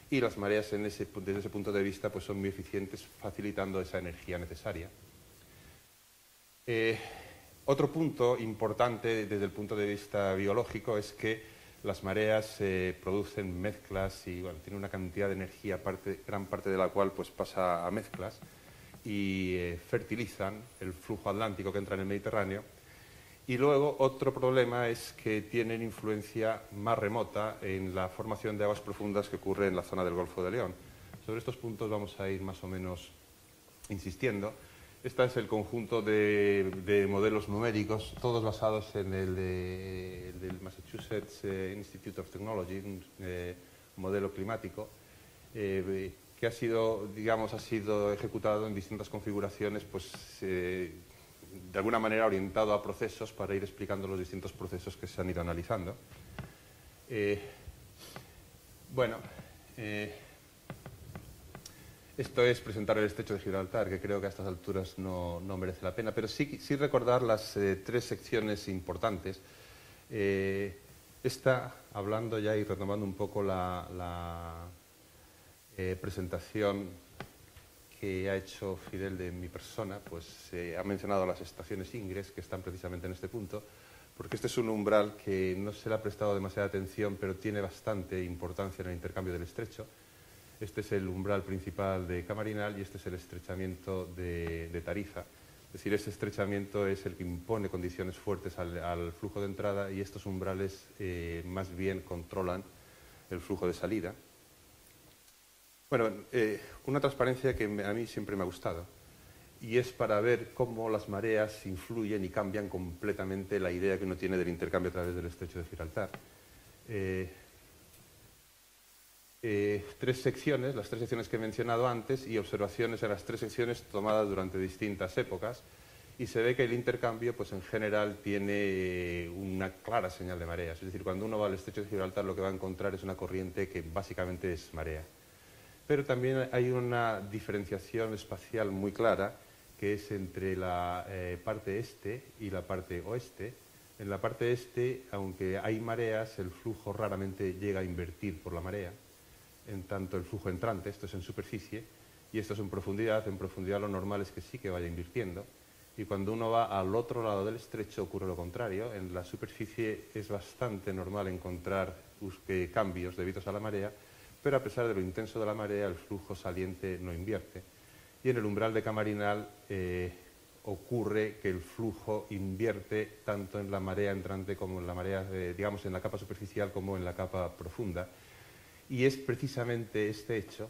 y las mareas desde ese punto de vista pues son muy eficientes facilitando esa energía necesaria. Otro punto importante desde el punto de vista biológico es que las mareas producen mezclas y bueno, tienen una cantidad de energía, gran parte de la cual pues pasa a mezclas, y fertilizan el flujo atlántico que entra en el Mediterráneo. Y luego otro problema es que tienen influencia más remota en la formación de aguas profundas que ocurre en la zona del Golfo de León. Sobre estos puntos vamos a ir más o menos insistiendo. Este es el conjunto de modelos numéricos, todos basados en el del Massachusetts Institute of Technology, un modelo climático, que ha sido ejecutado en distintas configuraciones, pues de alguna manera orientado a procesos para ir explicando los distintos procesos que se han ido analizando. Esto es presentar el estrecho de Gibraltar, que creo que a estas alturas no merece la pena, pero sí recordar las tres secciones importantes. Esta, hablando ya y retomando un poco la presentación que ha hecho Fidel de mi persona, pues ha mencionado las estaciones Ingres, que están precisamente en este punto, porque este es un umbral que no se le ha prestado demasiada atención, pero tiene bastante importancia en el intercambio del estrecho. Este es el umbral principal de Camarinal y este es el estrechamiento de Tarifa. Es decir, ese estrechamiento es el que impone condiciones fuertes al flujo de entrada, y estos umbrales más bien controlan el flujo de salida. Bueno, una transparencia que a mí siempre me ha gustado, y es para ver cómo las mareas influyen y cambian completamente la idea que uno tiene del intercambio a través del estrecho de Gibraltar. Tres secciones, las tres secciones que he mencionado antes, y observaciones en las tres secciones tomadas durante distintas épocas, y se ve que el intercambio, pues en general, tiene una clara señal de mareas. Es decir, cuando uno va al estrecho de Gibraltar, lo que va a encontrar es una corriente que básicamente es marea. Pero también hay una diferenciación espacial muy clara, que es entre la parte este y la parte oeste. En la parte este, aunque hay mareas, el flujo raramente llega a invertir por la marea, en tanto el flujo entrante, esto es en superficie, y esto es en profundidad lo normal es que sí que vaya invirtiendo. Y cuando uno va al otro lado del estrecho ocurre lo contrario. En la superficie es bastante normal encontrar cambios debidos a la marea, pero a pesar de lo intenso de la marea, el flujo saliente no invierte. Y en el umbral de Camarinal ocurre que el flujo invierte tanto en la marea entrante como en la marea, digamos, en la capa superficial como en la capa profunda. Y es precisamente este hecho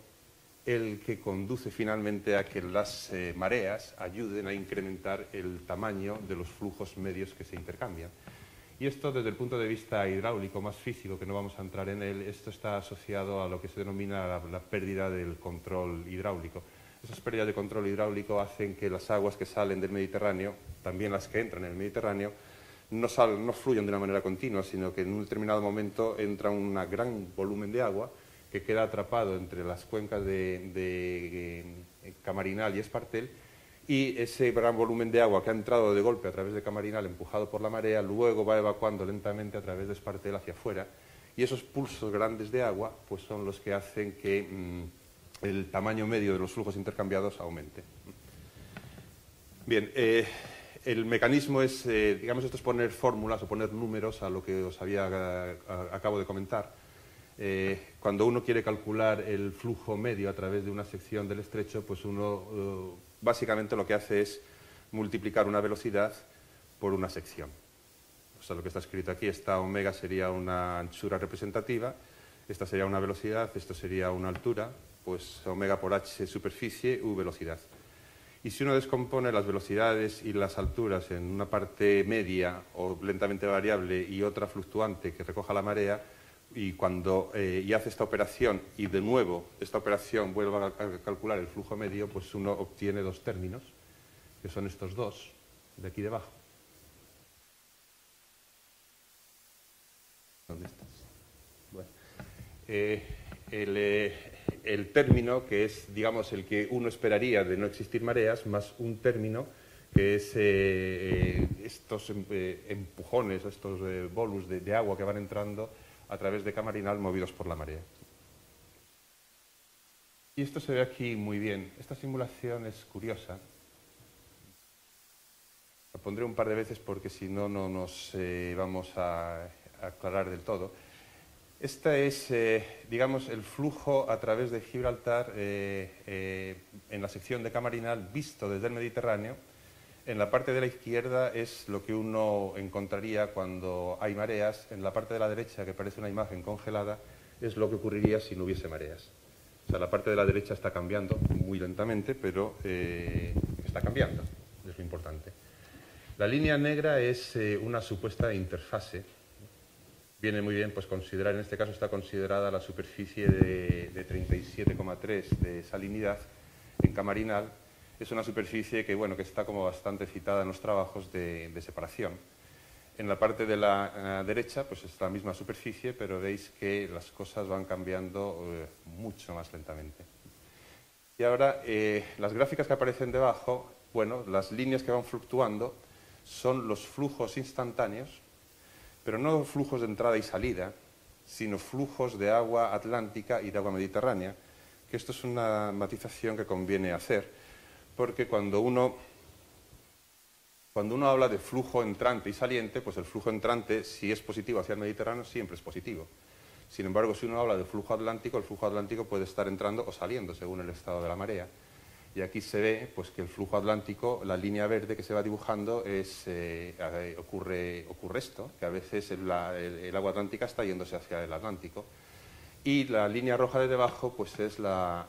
el que conduce finalmente a que las mareas ayuden a incrementar el tamaño de los flujos medios que se intercambian. Y esto, desde el punto de vista hidráulico, más físico, que no vamos a entrar en él, esto está asociado a lo que se denomina la pérdida del control hidráulico. Esas pérdidas de control hidráulico hacen que las aguas que salen del Mediterráneo, también las que entran en el Mediterráneo, no fluyan de una manera continua, sino que en un determinado momento entra un gran volumen de agua que queda atrapado entre las cuencas de Camarinal y Espartel, y ese gran volumen de agua que ha entrado de golpe a través de Camarinal, empujado por la marea, luego va evacuando lentamente a través de Espartel hacia afuera, y esos pulsos grandes de agua pues son los que hacen que el tamaño medio de los flujos intercambiados aumente. Bien, el mecanismo es, digamos, esto es poner fórmulas o poner números a lo que os acabo de comentar. Cuando uno quiere calcular el flujo medio a través de una sección del estrecho, pues uno básicamente lo que hace es multiplicar una velocidad por una sección. O sea, lo que está escrito aquí, esta omega sería una anchura representativa, esta sería una velocidad, esto sería una altura, pues omega por h superficie, u velocidad. Y si uno descompone las velocidades y las alturas en una parte media o lentamente variable y otra fluctuante que recoja la marea, y cuando hace esta operación y de nuevo esta operación vuelve a calcular el flujo medio, pues uno obtiene dos términos, que son estos dos de aquí debajo. ¿Dónde estás? Bueno, el término que es, digamos, el que uno esperaría de no existir mareas, más un término que es estos empujones, estos bolus de agua que van entrando a través de Camarinal movidos por la marea. Y esto se ve aquí muy bien. Esta simulación es curiosa. La pondré un par de veces porque si no, no nos vamos a aclarar del todo. Este es, digamos, el flujo a través de Gibraltar en la sección de Camarinal visto desde el Mediterráneo. En la parte de la izquierda es lo que uno encontraría cuando hay mareas. En la parte de la derecha, que parece una imagen congelada, es lo que ocurriría si no hubiese mareas. O sea, la parte de la derecha está cambiando muy lentamente, pero está cambiando, es lo importante. La línea negra es una supuesta interfase. Viene muy bien pues considerar, en este caso está considerada la superficie de 37,3 de salinidad en Camarinal. Es una superficie que, bueno, que está como bastante citada en los trabajos de separación. En la parte de la derecha pues es la misma superficie, pero veis que las cosas van cambiando mucho más lentamente. Y ahora las gráficas que aparecen debajo, bueno, las líneas que van fluctuando son los flujos instantáneos, pero no flujos de entrada y salida, sino flujos de agua atlántica y de agua mediterránea, que esto es una matización que conviene hacer, porque cuando uno habla de flujo entrante y saliente, pues el flujo entrante, si es positivo hacia el Mediterráneo, siempre es positivo. Sin embargo, si uno habla de flujo atlántico, el flujo atlántico puede estar entrando o saliendo según el estado de la marea. Y aquí se ve pues, que el flujo atlántico, la línea verde que se va dibujando, ocurre esto, que a veces el agua atlántica está yéndose hacia el Atlántico. Y la línea roja de debajo pues, es lo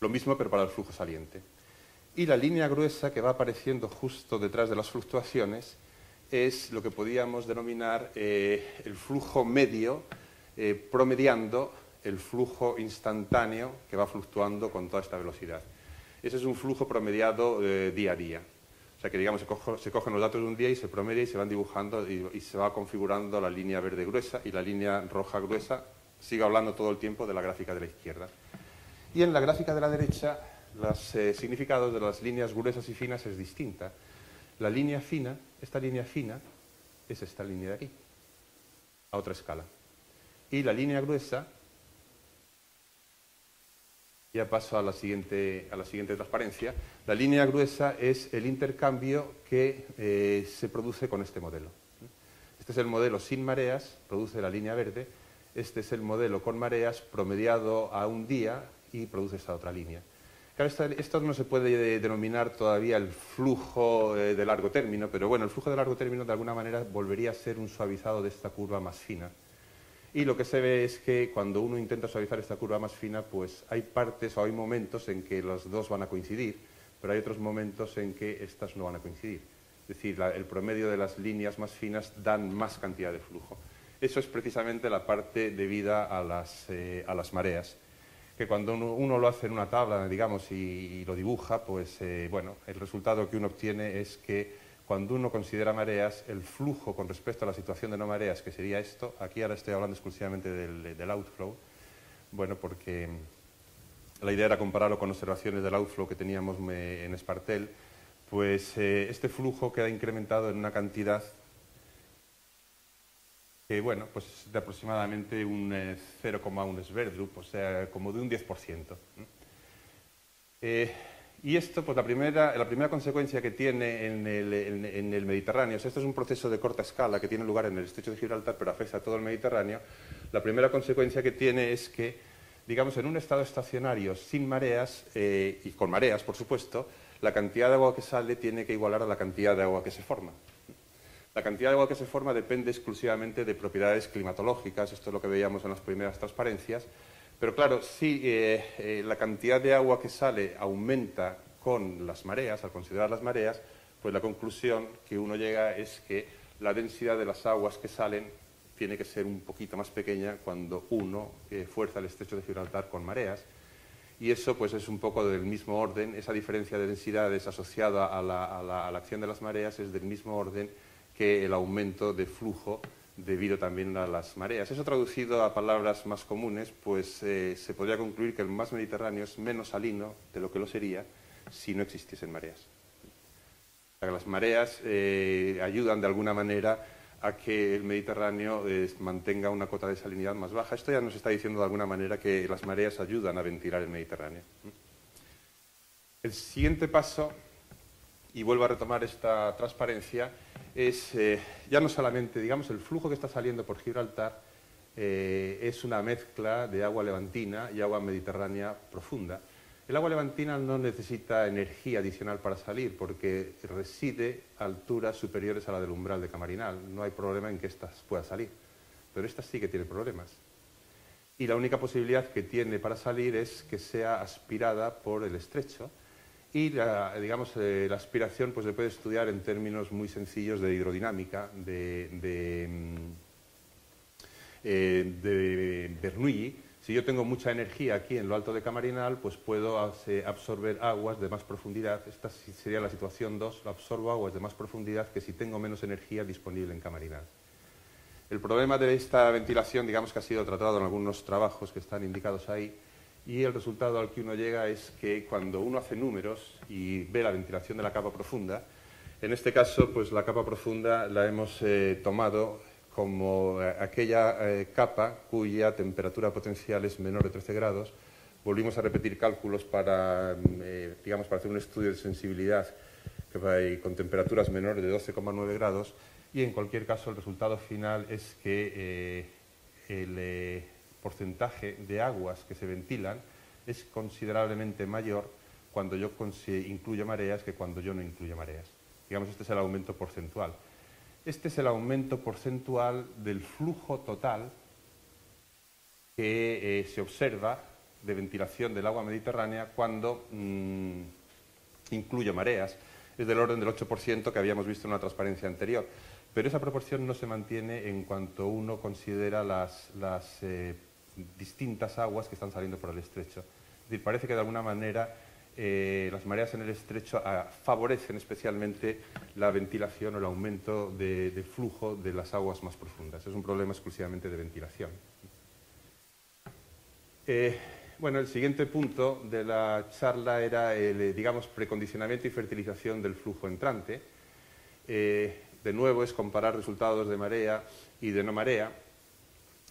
mismo, pero para el flujo saliente. Y la línea gruesa que va apareciendo justo detrás de las fluctuaciones es lo que podríamos denominar el flujo medio, promediando el flujo instantáneo que va fluctuando con toda esta velocidad. Ese es un flujo promediado día a día. O sea que, digamos, se cogen los datos de un día y se promedia y se van dibujando y se va configurando la línea verde gruesa y la línea roja gruesa. Sigo hablando todo el tiempo de la gráfica de la izquierda. Y en la gráfica de la derecha, los significados de las líneas gruesas y finas es distinta. La línea fina, esta línea fina, es esta línea de aquí, a otra escala. Y la línea gruesa, ya paso a la siguiente transparencia, la línea gruesa es el intercambio que se produce con este modelo. Este es el modelo sin mareas, produce la línea verde. Este es el modelo con mareas, promediado a un día y produce esta otra línea. Claro, esto no se puede denominar todavía el flujo de largo término, pero bueno, el flujo de largo término de alguna manera volvería a ser un suavizado de esta curva más fina. Y lo que se ve es que cuando uno intenta suavizar esta curva más fina, pues hay partes o hay momentos en que los dos van a coincidir, pero hay otros momentos en que estas no van a coincidir. Es decir, el promedio de las líneas más finas dan más cantidad de flujo. Eso es precisamente la parte debida a las mareas, que cuando uno lo hace en una tabla, digamos, y lo dibuja, pues bueno, el resultado que uno obtiene es que cuando uno considera mareas, el flujo con respecto a la situación de no mareas, que sería esto, aquí ahora estoy hablando exclusivamente del outflow, bueno, porque la idea era compararlo con observaciones del outflow que teníamos en Espartel, pues este flujo queda incrementado en una cantidad que, bueno, pues de aproximadamente un 0,1 Sverdrup, o sea, como de un 10%. Y esto, pues la primera consecuencia que tiene en el Mediterráneo, o sea, esto es un proceso de corta escala que tiene lugar en el estrecho de Gibraltar, pero afecta a todo el Mediterráneo. La primera consecuencia que tiene es que, digamos, en un estado estacionario sin mareas, y con mareas, por supuesto, la cantidad de agua que sale tiene que igualar a la cantidad de agua que se forma. La cantidad de agua que se forma depende exclusivamente de propiedades climatológicas, esto es lo que veíamos en las primeras transparencias. Pero claro, si la cantidad de agua que sale aumenta con las mareas, al considerar las mareas, pues la conclusión que uno llega es que la densidad de las aguas que salen tiene que ser un poquito más pequeña cuando uno fuerza el estrecho de Gibraltar con mareas. Y eso pues es un poco del mismo orden, esa diferencia de densidades asociada a la acción de las mareas es del mismo orden que el aumento de flujo debido también a las mareas. Eso traducido a palabras más comunes, pues se podría concluir que el mar Mediterráneo es menos salino de lo que lo sería si no existiesen mareas. O sea, que las mareas ayudan de alguna manera a que el Mediterráneo mantenga una cota de salinidad más baja. Esto ya nos está diciendo de alguna manera que las mareas ayudan a ventilar el Mediterráneo. El siguiente paso, y vuelvo a retomar esta transparencia, es ya no solamente, digamos, el flujo que está saliendo por Gibraltar es una mezcla de agua levantina y agua mediterránea profunda. El agua levantina no necesita energía adicional para salir porque reside a alturas superiores a la del umbral de Camarinal. No hay problema en que esta pueda salir, pero esta sí que tiene problemas. Y la única posibilidad que tiene para salir es que sea aspirada por el estrecho. Y la aspiración pues, se puede estudiar en términos muy sencillos de hidrodinámica, de Bernoulli. Si yo tengo mucha energía aquí en lo alto de Camarinal, pues puedo absorber aguas de más profundidad. Esta sería la situación 2, absorbo aguas de más profundidad que si tengo menos energía disponible en Camarinal. El problema de esta ventilación, digamos que ha sido tratado en algunos trabajos que están indicados ahí, y el resultado al que uno llega es que cuando uno hace números y ve la ventilación de la capa profunda, en este caso, pues la capa profunda la hemos tomado como aquella capa cuya temperatura potencial es menor de 13 grados. Volvimos a repetir cálculos para, para hacer un estudio de sensibilidad con temperaturas menores de 12,9 grados y en cualquier caso el resultado final es que el porcentaje de aguas que se ventilan es considerablemente mayor cuando yo incluyo mareas que cuando yo no incluyo mareas. Digamos, este es el aumento porcentual. Este es el aumento porcentual del flujo total que se observa de ventilación del agua mediterránea cuando incluyo mareas. Es del orden del 8% que habíamos visto en una transparencia anterior. Pero esa proporción no se mantiene en cuanto uno considera las distintas aguas que están saliendo por el estrecho. Es decir, parece que de alguna manera las mareas en el estrecho favorecen especialmente la ventilación o el aumento de flujo de las aguas más profundas. Es un problema exclusivamente de ventilación. Bueno, el siguiente punto de la charla era el, digamos, precondicionamiento y fertilización del flujo entrante. De nuevo es comparar resultados de marea y de no marea.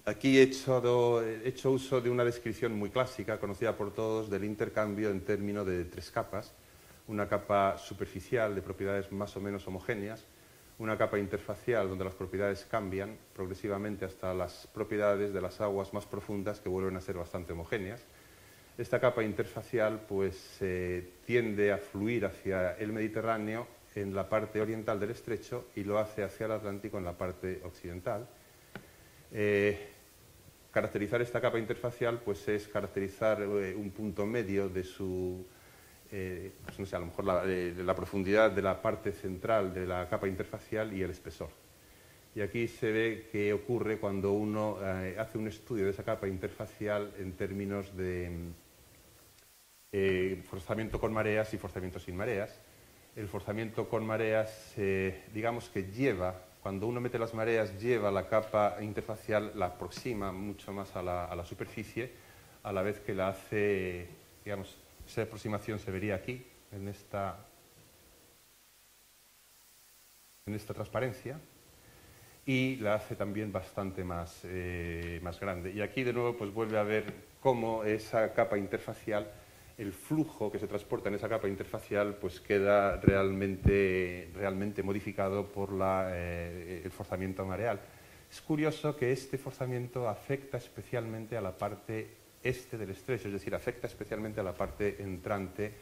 Aquí he hecho uso de una descripción muy clásica, conocida por todos, del intercambio en términos de 3 capas. Una capa superficial de propiedades más o menos homogéneas, una capa interfacial donde las propiedades cambian progresivamente hasta las propiedades de las aguas más profundas que vuelven a ser bastante homogéneas. Esta capa interfacial pues, tiende a fluir hacia el Mediterráneo en la parte oriental del estrecho y lo hace hacia el Atlántico en la parte occidental. Caracterizar esta capa interfacial pues, es caracterizar un punto medio de su, pues no sé, a lo mejor la profundidad de la parte central de la capa interfacial y el espesor. Y aquí se ve qué ocurre cuando uno hace un estudio de esa capa interfacial en términos de forzamiento con mareas y forzamiento sin mareas. El forzamiento con mareas, digamos que cuando uno mete las mareas, lleva la capa interfacial, la aproxima mucho más a la superficie, a la vez que la hace, digamos, esa aproximación se vería aquí, en esta transparencia, y la hace también bastante más grande. Y aquí de nuevo pues vuelve a ver cómo esa capa interfacial, el flujo que se transporta en esa capa interfacial pues queda realmente modificado por el forzamiento mareal. Es curioso que este forzamiento afecta especialmente a la parte este del estrecho, es decir, afecta especialmente a la parte entrante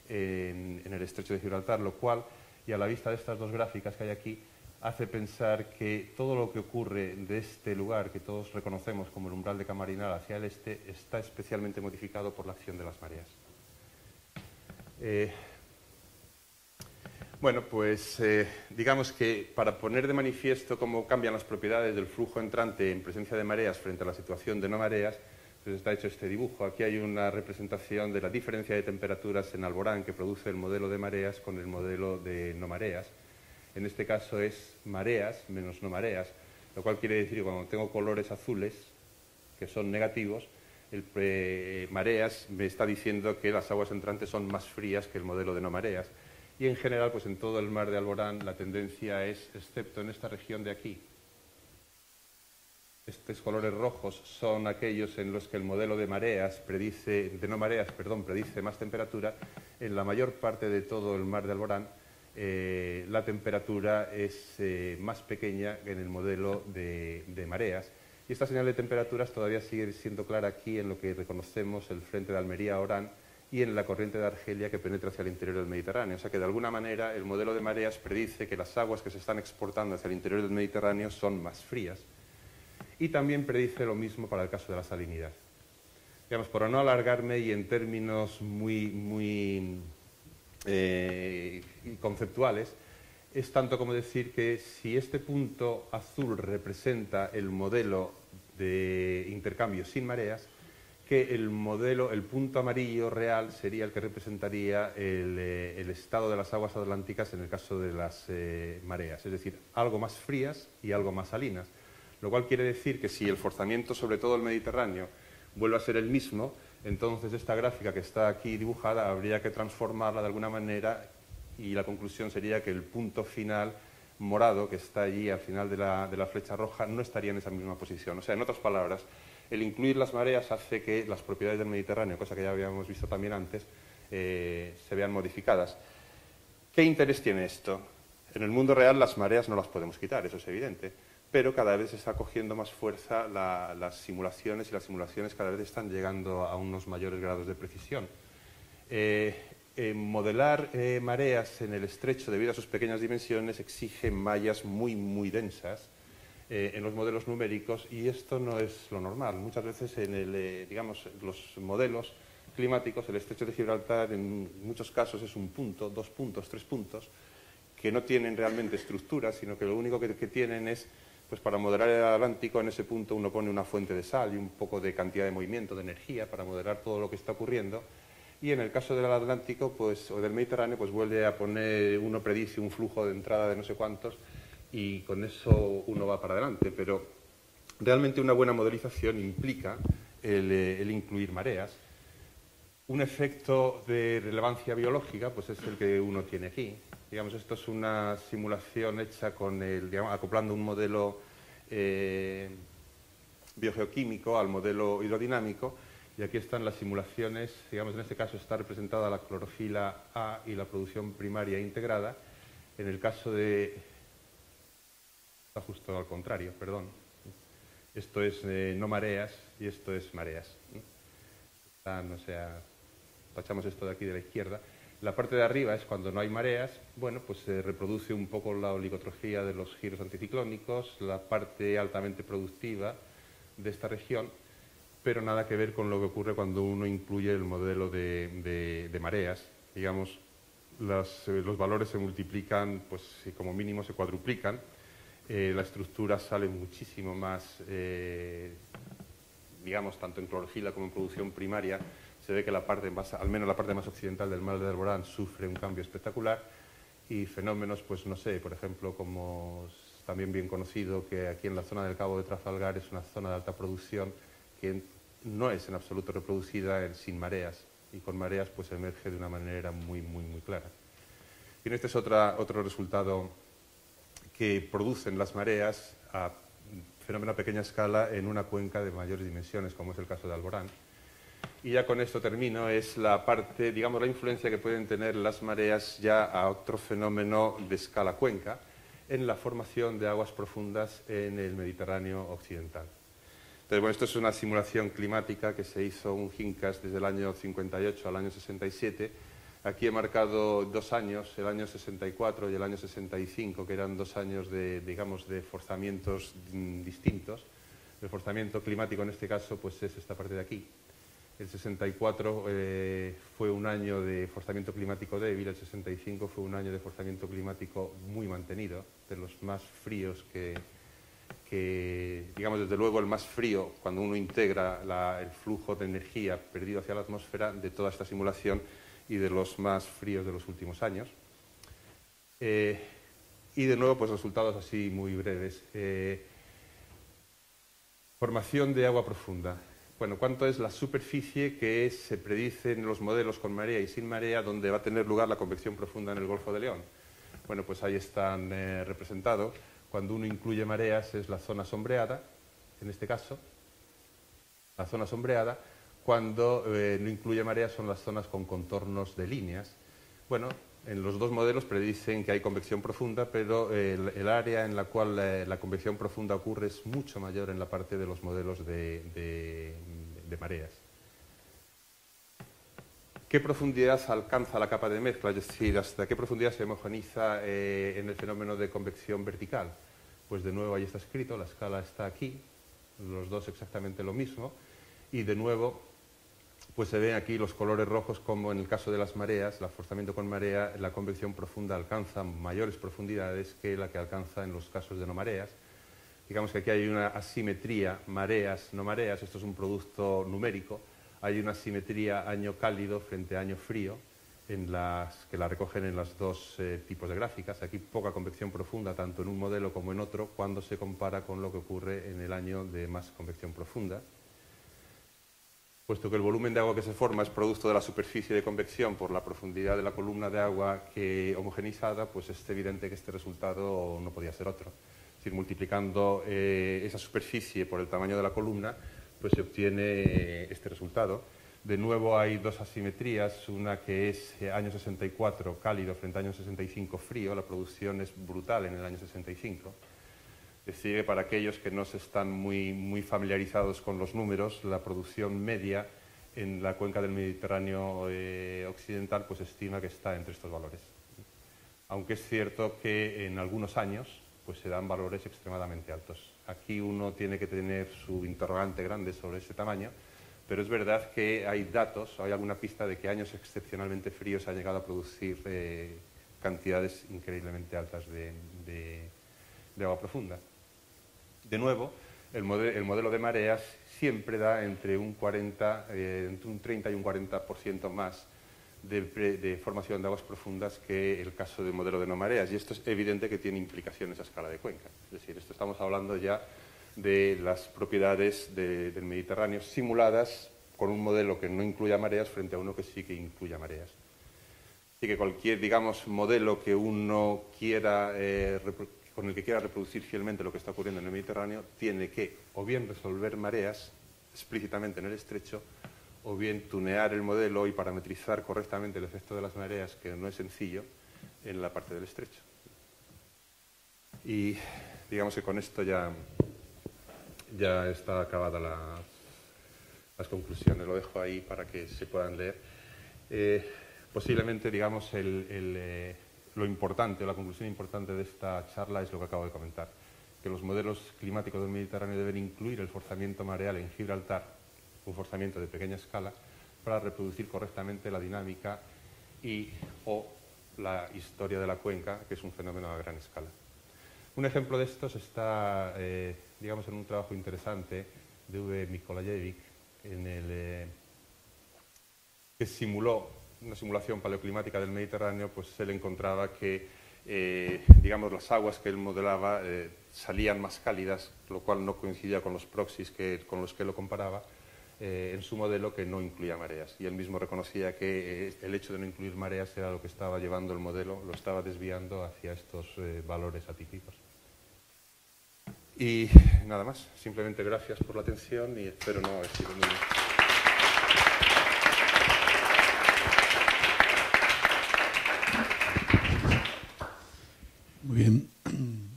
en el estrecho de Gibraltar, lo cual, y a la vista de estas dos gráficas que hay aquí, hace pensar que todo lo que ocurre de este lugar, que todos reconocemos como el umbral de Camarinal hacia el este, está especialmente modificado por la acción de las mareas. Bueno, pues digamos que para poner de manifiesto cómo cambian las propiedades del flujo entrante en presencia de mareas frente a la situación de no mareas, pues está hecho este dibujo. Aquí hay una representación de la diferencia de temperaturas en Alborán que produce el modelo de mareas con el modelo de no mareas. En este caso es mareas menos no mareas, lo cual quiere decir que cuando tengo colores azules, que son negativos, mareas me está diciendo que las aguas entrantes son más frías que el modelo de no mareas. Y en general, pues en todo el mar de Alborán la tendencia es, excepto en esta región de aquí, estos colores rojos son aquellos en los que el modelo de mareas no mareas, predice más temperatura. En la mayor parte de todo el mar de Alborán la temperatura es más pequeña que en el modelo de mareas. Y esta señal de temperaturas todavía sigue siendo clara aquí en lo que reconocemos el frente de Almería-Orán y en la corriente de Argelia que penetra hacia el interior del Mediterráneo. O sea que de alguna manera el modelo de mareas predice que las aguas que se están exportando hacia el interior del Mediterráneo son más frías. Y también predice lo mismo para el caso de la salinidad. Digamos, por no alargarme y en términos muy conceptuales, es tanto como decir que si este punto azul representa el modelo de intercambio sin mareas, que el punto amarillo real sería el que representaría el estado de las aguas atlánticas en el caso de las mareas, es decir, algo más frías y algo más salinas, lo cual quiere decir que si el forzamiento sobre todo el Mediterráneo vuelve a ser el mismo, entonces esta gráfica que está aquí dibujada habría que transformarla de alguna manera y la conclusión sería que el punto final morado que está allí al final de la flecha roja no estaría en esa misma posición. O sea, en otras palabras, el incluir las mareas hace que las propiedades del Mediterráneo, cosa que ya habíamos visto también antes, se vean modificadas. ¿Qué interés tiene esto? En el mundo real las mareas no las podemos quitar, eso es evidente, pero cada vez está cogiendo más fuerza las simulaciones y las simulaciones cada vez están llegando a unos mayores grados de precisión. Modelar mareas en el estrecho debido a sus pequeñas dimensiones exige mallas muy densas en los modelos numéricos y esto no es lo normal. Muchas veces en los modelos climáticos el estrecho de Gibraltar en muchos casos es un punto, 2 puntos, 3 puntos que no tienen realmente estructura, sino que lo único que tienen es, pues para modelar el Atlántico en ese punto uno pone una fuente de sal y un poco de cantidad de movimiento, de energía para modelar todo lo que está ocurriendo. y en el caso del Atlántico pues, o del Mediterráneo pues vuelve a poner, uno predice un flujo de entrada de no sé cuántos y con eso uno va para adelante, pero realmente una buena modelización implica el incluir mareas. Un efecto de relevancia biológica pues es el que uno tiene aquí. Digamos, esto es una simulación hecha con acoplando un modelo biogeoquímico al modelo hidrodinámico, y aquí están las simulaciones. Digamos, en este caso está representada la clorofila A y la producción primaria integrada. En el caso de... Está justo al contrario, perdón. Esto es no mareas y esto es mareas. O sea, tachamos esto de aquí de la izquierda. La parte de arriba es cuando no hay mareas. Bueno, pues se reproduce un poco la oligotrofía de los giros anticiclónicos, la parte altamente productiva de esta región, pero nada que ver con lo que ocurre cuando uno incluye el modelo de mareas. Digamos, los valores se multiplican, pues como mínimo se cuadruplican. La estructura sale muchísimo más, digamos, tanto en clorofila como en producción primaria. Se ve que la parte más, al menos la parte más occidental del mar de Alborán sufre un cambio espectacular, y fenómenos, pues no sé, por ejemplo, como también bien conocido, que aquí en la zona del Cabo de Trafalgar es una zona de alta producción que no es en absoluto reproducida sin mareas, y con mareas pues emerge de una manera muy clara. Y este es otro resultado que producen las mareas a fenómeno a pequeña escala en una cuenca de mayores dimensiones, como es el caso de Alborán. Y ya con esto termino, es la parte, digamos, la influencia que pueden tener las mareas ya a otro fenómeno de escala cuenca en la formación de aguas profundas en el Mediterráneo occidental. Entonces, bueno, esto es una simulación climática que se hizo un GINCAS desde el año 58 al año 67. Aquí he marcado 2 años, el año 64 y el año 65, que eran 2 años de, digamos, de forzamientos distintos. El forzamiento climático en este caso pues es esta parte de aquí. El 64 fue un año de forzamiento climático débil, el 65 fue un año de forzamiento climático muy mantenido, de los más fríos que digamos, desde luego el más frío, cuando uno integra el flujo de energía perdido hacia la atmósfera de toda esta simulación, y de los más fríos de los últimos años. Y de nuevo, pues resultados así muy breves. Formación de agua profunda. Bueno, ¿cuánto es la superficie que se predice en los modelos con marea y sin marea, donde va a tener lugar la convección profunda en el Golfo de León? Bueno, pues ahí están representados. Cuando uno incluye mareas es la zona sombreada, en este caso, la zona sombreada. Cuando no incluye mareas son las zonas con contornos de líneas. Bueno, en los dos modelos predicen que hay convección profunda, pero el área en la cual la convección profunda ocurre es mucho mayor en la parte de los modelos de mareas. ¿Qué profundidad alcanza la capa de mezcla? Es decir, ¿hasta qué profundidad se homogeniza en el fenómeno de convección vertical? Pues de nuevo ahí está escrito, la escala está aquí, los dos exactamente lo mismo, y de nuevo pues se ven aquí los colores rojos, como en el caso de las mareas, el forzamiento con marea, la convección profunda alcanza mayores profundidades que la que alcanza en los casos de no mareas. Digamos que aquí hay una asimetría, mareas, no mareas, esto es un producto numérico, hay una asimetría año cálido frente a año frío, que la recogen en los dos tipos de gráficas. Aquí poca convección profunda, tanto en un modelo como en otro, cuando se compara con lo que ocurre en el año de más convección profunda. Puesto que el volumen de agua que se forma es producto de la superficie de convección por la profundidad de la columna de agua homogeneizada, pues es evidente que este resultado no podía ser otro. Es decir, multiplicando esa superficie por el tamaño de la columna, pues se obtiene este resultado. De nuevo hay dos asimetrías, una que es año 64 cálido frente a año 65 frío, la producción es brutal en el año 65. Es decir, para aquellos que no se están muy familiarizados con los números, la producción media en la cuenca del Mediterráneo occidental pues estima que está entre estos valores. Aunque es cierto que en algunos años pues se dan valores extremadamente altos. Aquí uno tiene que tener su interrogante grande sobre ese tamaño, pero es verdad que hay datos, hay alguna pista de que años excepcionalmente fríos ha llegado a producir cantidades increíblemente altas de agua profunda. De nuevo, el modelo de mareas siempre da entre un 30 y un 40% más de formación de aguas profundas que el caso del modelo de no mareas. Y esto es evidente que tiene implicaciones a escala de cuenca. Es decir, esto estamos hablando ya de las propiedades del Mediterráneo simuladas con un modelo que no incluya mareas frente a uno que sí que incluya mareas. Así que cualquier, digamos, modelo que uno quiera, con el que quiera reproducir fielmente lo que está ocurriendo en el Mediterráneo, tiene que o bien resolver mareas explícitamente en el estrecho, o bien tunear el modelo y parametrizar correctamente el efecto de las mareas, que no es sencillo, en la parte del estrecho. Y digamos que con esto ya está acabada las conclusiones. Lo dejo ahí para que se puedan leer. Posiblemente, digamos, lo importante, o la conclusión importante de esta charla es lo que acabo de comentar, que los modelos climáticos del Mediterráneo deben incluir el forzamiento mareal en Gibraltar, un forzamiento de pequeña escala, para reproducir correctamente la dinámica o la historia de la cuenca, que es un fenómeno a gran escala. Un ejemplo de estos está, digamos, en un trabajo interesante de V. Mikolajevic, que simuló una simulación paleoclimática del Mediterráneo. Pues él encontraba que, digamos, las aguas que él modelaba salían más cálidas, lo cual no coincidía con los proxies con los que lo comparaba, en su modelo, que no incluía mareas. Y él mismo reconocía que el hecho de no incluir mareas era lo que estaba llevando el modelo, lo estaba desviando hacia estos valores atípicos. Y nada más, simplemente gracias por la atención y espero no haber sido muy... Muy bien,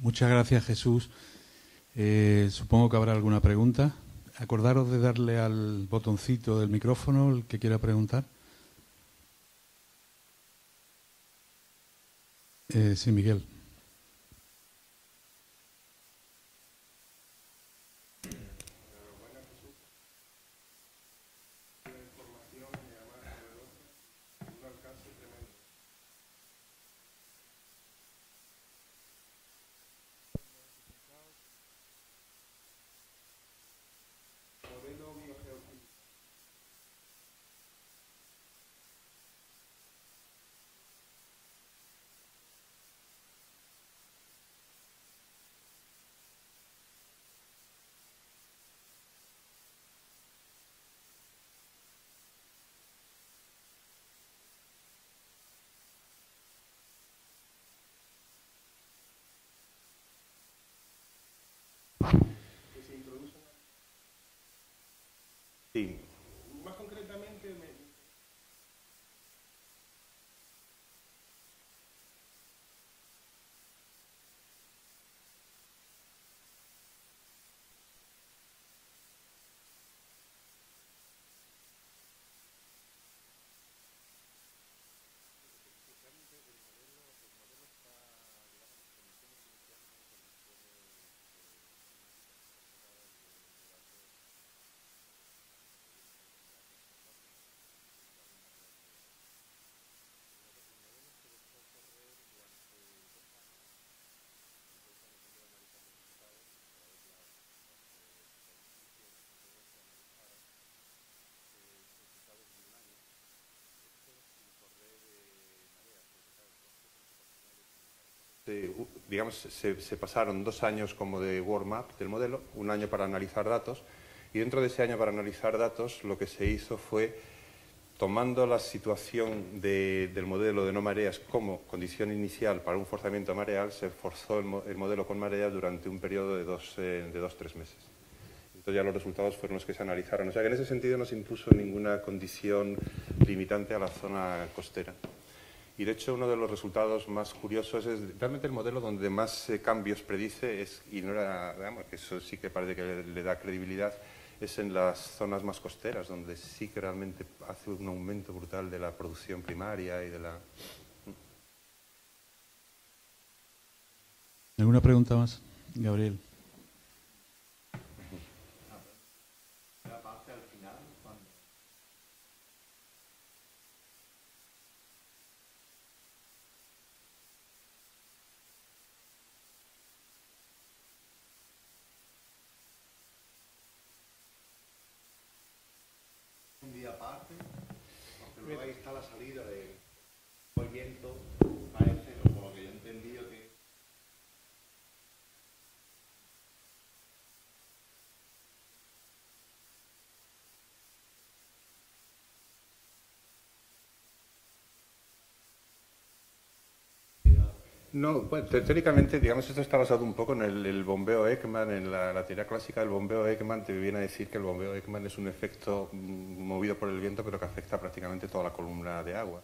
muchas gracias, Jesús. Supongo que habrá alguna pregunta. Acordaros de darle al botoncito del micrófono el que quiera preguntar. Sí, Miguel. Sí. Más concretamente, digamos, se pasaron 2 años como de warm-up del modelo, 1 año para analizar datos, y dentro de ese año para analizar datos lo que se hizo fue, tomando la situación del modelo de no mareas como condición inicial para un forzamiento mareal, se forzó el modelo con mareas durante un periodo de 2-3 meses. Entonces ya los resultados fueron los que se analizaron. O sea que en ese sentido no se impuso ninguna condición limitante a la zona costera. Y de hecho uno de los resultados más curiosos es realmente el modelo donde más cambios predice, y no era, digamos, que eso sí que parece que le da credibilidad, es en las zonas más costeras, donde sí que realmente hace un aumento brutal de la producción primaria y de la... ¿Alguna pregunta más, Gabriel? No, bueno, teóricamente, digamos, esto está basado un poco en el bombeo Ekman, en la teoría clásica del bombeo Ekman. Te viene a decir que el bombeo Ekman es un efecto movido por el viento, pero que afecta prácticamente toda la columna de agua.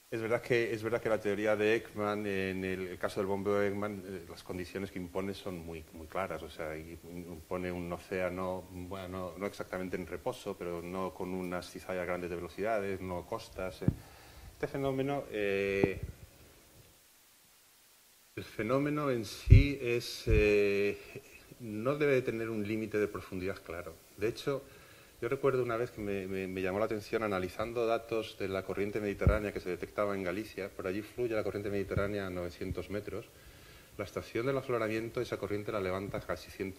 Es verdad que la teoría de Ekman, en el caso del bombeo Ekman, las condiciones que impone son muy claras. O sea, impone un océano, bueno, no exactamente en reposo, pero no con unas cizallas grandes de velocidades, no costas. Este fenómeno... el fenómeno en sí no debe de tener un límite de profundidad claro. De hecho, yo recuerdo una vez que me llamó la atención analizando datos de la corriente mediterránea que se detectaba en Galicia. Por allí fluye la corriente mediterránea a 900 metros. La estación del afloramiento, esa corriente la levanta casi 100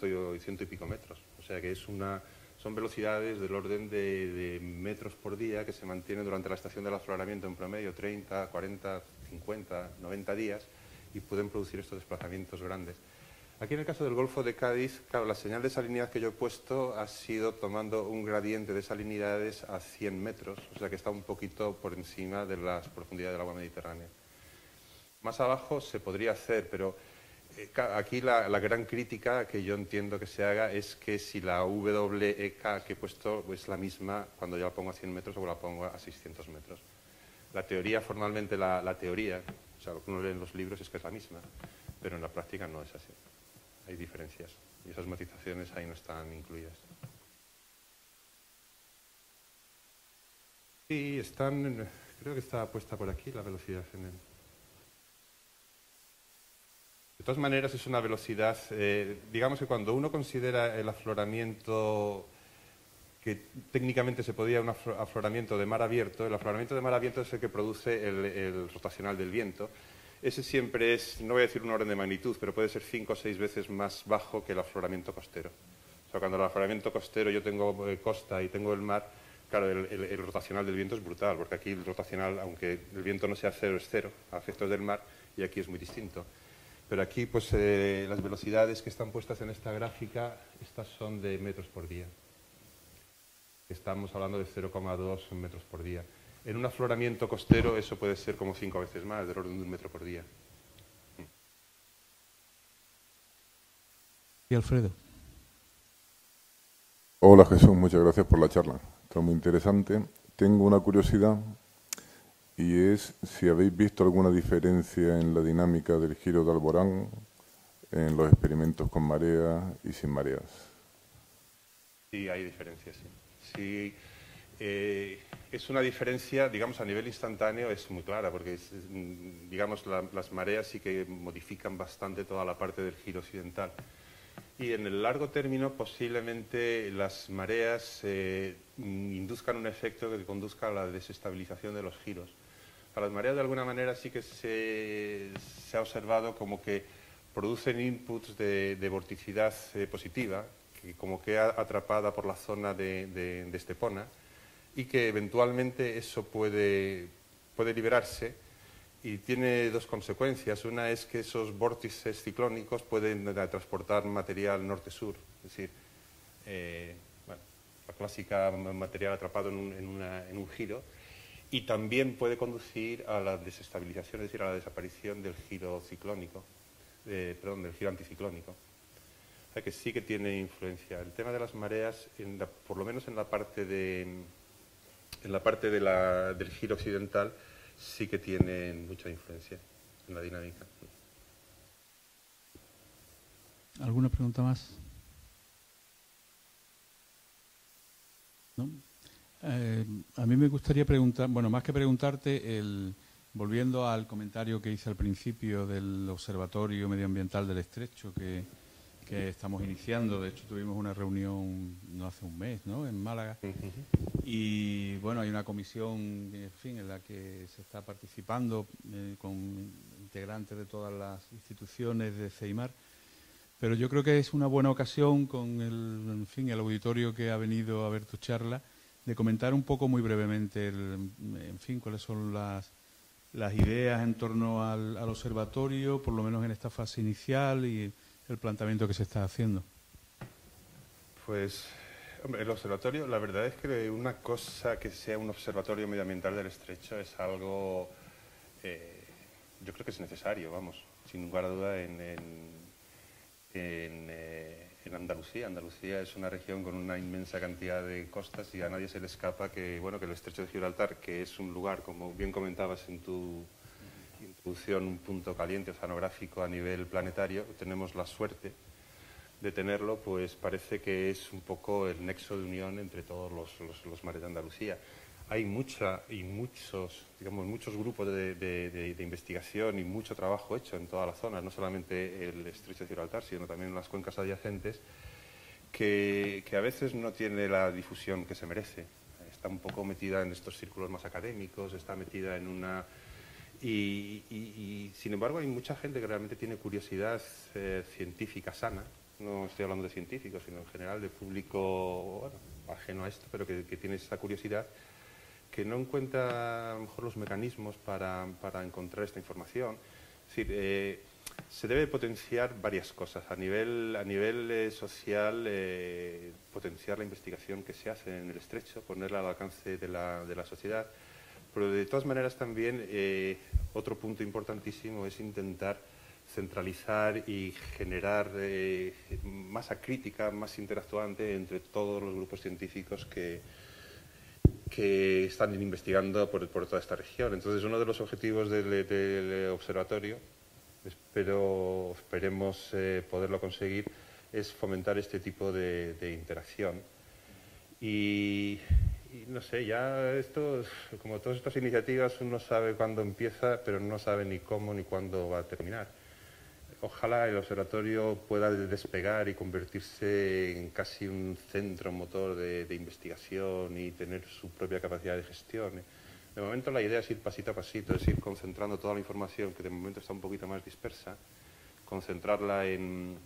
y pico metros. O sea que son velocidades del orden de metros por día que se mantienen durante la estación del afloramiento en promedio 30, 40, 50, 90 días y pueden producir estos desplazamientos grandes. Aquí en el caso del Golfo de Cádiz, claro, la señal de salinidad que yo he puesto ha sido tomando un gradiente de salinidades a 100 metros, o sea que está un poquito por encima de las profundidades del agua mediterránea. Más abajo se podría hacer, pero aquí la gran crítica que yo entiendo que se haga es que si la WEK que he puesto es la misma cuando yo la pongo a 100 metros o la pongo a 600 metros. La teoría, formalmente la teoría, o sea, lo que uno lee en los libros es que es la misma, pero en la práctica no es así. Hay diferencias y esas matizaciones ahí no están incluidas. Sí, creo que está puesta por aquí la velocidad en el... De todas maneras, es una velocidad, digamos que cuando uno considera el afloramiento, que técnicamente se podía un afloramiento de mar abierto, el afloramiento de mar abierto es el que produce el rotacional del viento. Ese siempre es, no voy a decir un orden de magnitud, pero puede ser 5 o 6 veces más bajo que el afloramiento costero. O sea, cuando el afloramiento costero yo tengo costa y tengo el mar, claro, el rotacional del viento es brutal, porque aquí el rotacional, aunque el viento no sea cero, es cero, a efectos del mar, y aquí es muy distinto. Pero aquí, pues, las velocidades que están puestas en esta gráfica, estas son de metros por día. Estamos hablando de 0,2 metros por día. En un afloramiento costero eso puede ser como 5 veces más, del orden de 1 metro por día. Y Alfredo. Hola Jesús, muchas gracias por la charla. Está muy interesante. Tengo una curiosidad y es si habéis visto alguna diferencia en la dinámica del giro de Alborán en los experimentos con mareas y sin mareas. Sí, hay diferencias, sí. Sí, es una diferencia, digamos, a nivel instantáneo es muy clara, porque, digamos, las mareas sí que modifican bastante toda la parte del giro occidental. Y en el largo término, posiblemente las mareas induzcan un efecto que conduzca a la desestabilización de los giros. Para las mareas, de alguna manera, sí que se ha observado como que producen inputs de vorticidad positiva, que como queda atrapada por la zona de Estepona, y que eventualmente eso puede liberarse, y tiene dos consecuencias. Una es que esos vórtices ciclónicos pueden transportar material norte-sur, es decir, bueno, la clásica material atrapado en un giro, y también puede conducir a la desestabilización, es decir, a la desaparición del giro ciclónico, perdón, del giro anticiclónico. O sea que sí que tiene influencia. El tema de las mareas, por lo menos en la parte del giro occidental, sí que tienen mucha influencia en la dinámica. ¿Alguna pregunta más? ¿No? A mí me gustaría preguntar, bueno, más que preguntarte, volviendo al comentario que hice al principio del Observatorio Medioambiental del Estrecho que estamos iniciando. De hecho, tuvimos una reunión no hace un mes, ¿no?, en Málaga. Y bueno, hay una comisión, en fin, en la que se está participando con integrantes de todas las instituciones de CEIMAR. Pero yo creo que es una buena ocasión con el auditorio que ha venido a ver tu charla, de comentar un poco muy brevemente, cuáles son las ideas en torno al observatorio, por lo menos en esta fase inicial, y el planteamiento que se está haciendo. Pues, hombre, el observatorio, la verdad es que una cosa que sea un observatorio medioambiental del Estrecho es algo yo creo que es necesario, vamos, sin lugar a duda en Andalucía. Andalucía es una región con una inmensa cantidad de costas y a nadie se le escapa que, bueno, que el Estrecho de Gibraltar, que es un lugar, como bien comentabas en tu introducción, un punto caliente oceanográfico a nivel planetario, tenemos la suerte de tenerlo, pues parece que es un poco el nexo de unión entre todos los mares de Andalucía. Hay muchos grupos de investigación y mucho trabajo hecho en toda la zona, no solamente el Estrecho de Gibraltar, sino también las cuencas adyacentes, que a veces no tiene la difusión que se merece. Está un poco metida en estos círculos más académicos, está metida en una... Y sin embargo hay mucha gente que realmente tiene curiosidad científica sana. No estoy hablando de científicos, sino en general de público, bueno, ajeno a esto, pero que tiene esa curiosidad, que no encuentra a lo mejor los mecanismos para encontrar esta información. Es decir, se debe potenciar varias cosas. A nivel social, potenciar la investigación que se hace en el Estrecho, ponerla al alcance de la sociedad. Pero de todas maneras también otro punto importantísimo es intentar centralizar y generar masa crítica, más interactuante entre todos los grupos científicos que están investigando por toda esta región. Entonces, uno de los objetivos del observatorio, esperemos poderlo conseguir, es fomentar este tipo de interacción. Y no sé, ya esto, como todas estas iniciativas, uno sabe cuándo empieza, pero no sabe ni cómo ni cuándo va a terminar. Ojalá el observatorio pueda despegar y convertirse en casi un centro motor de investigación y tener su propia capacidad de gestión. De momento la idea es ir pasito a pasito, es ir concentrando toda la información que de momento está un poquito más dispersa, concentrarla en...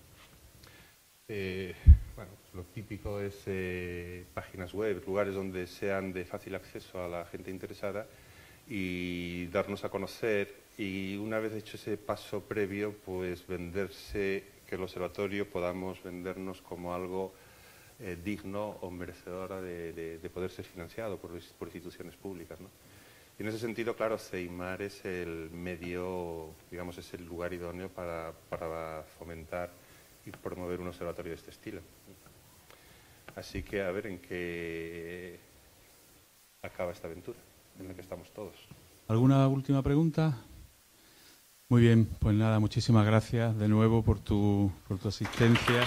bueno, lo típico es páginas web, lugares donde sean de fácil acceso a la gente interesada y darnos a conocer, y una vez hecho ese paso previo, pues que el observatorio podamos vendernos como algo digno o merecedora de poder ser financiado por instituciones públicas, ¿no? Y en ese sentido, claro, CEIMAR es el medio, digamos, es el lugar idóneo para fomentar y promover un observatorio de este estilo. Así que a ver en qué acaba esta aventura en la que estamos todos. ¿Alguna última pregunta? Muy bien, pues nada, muchísimas gracias de nuevo por tu asistencia.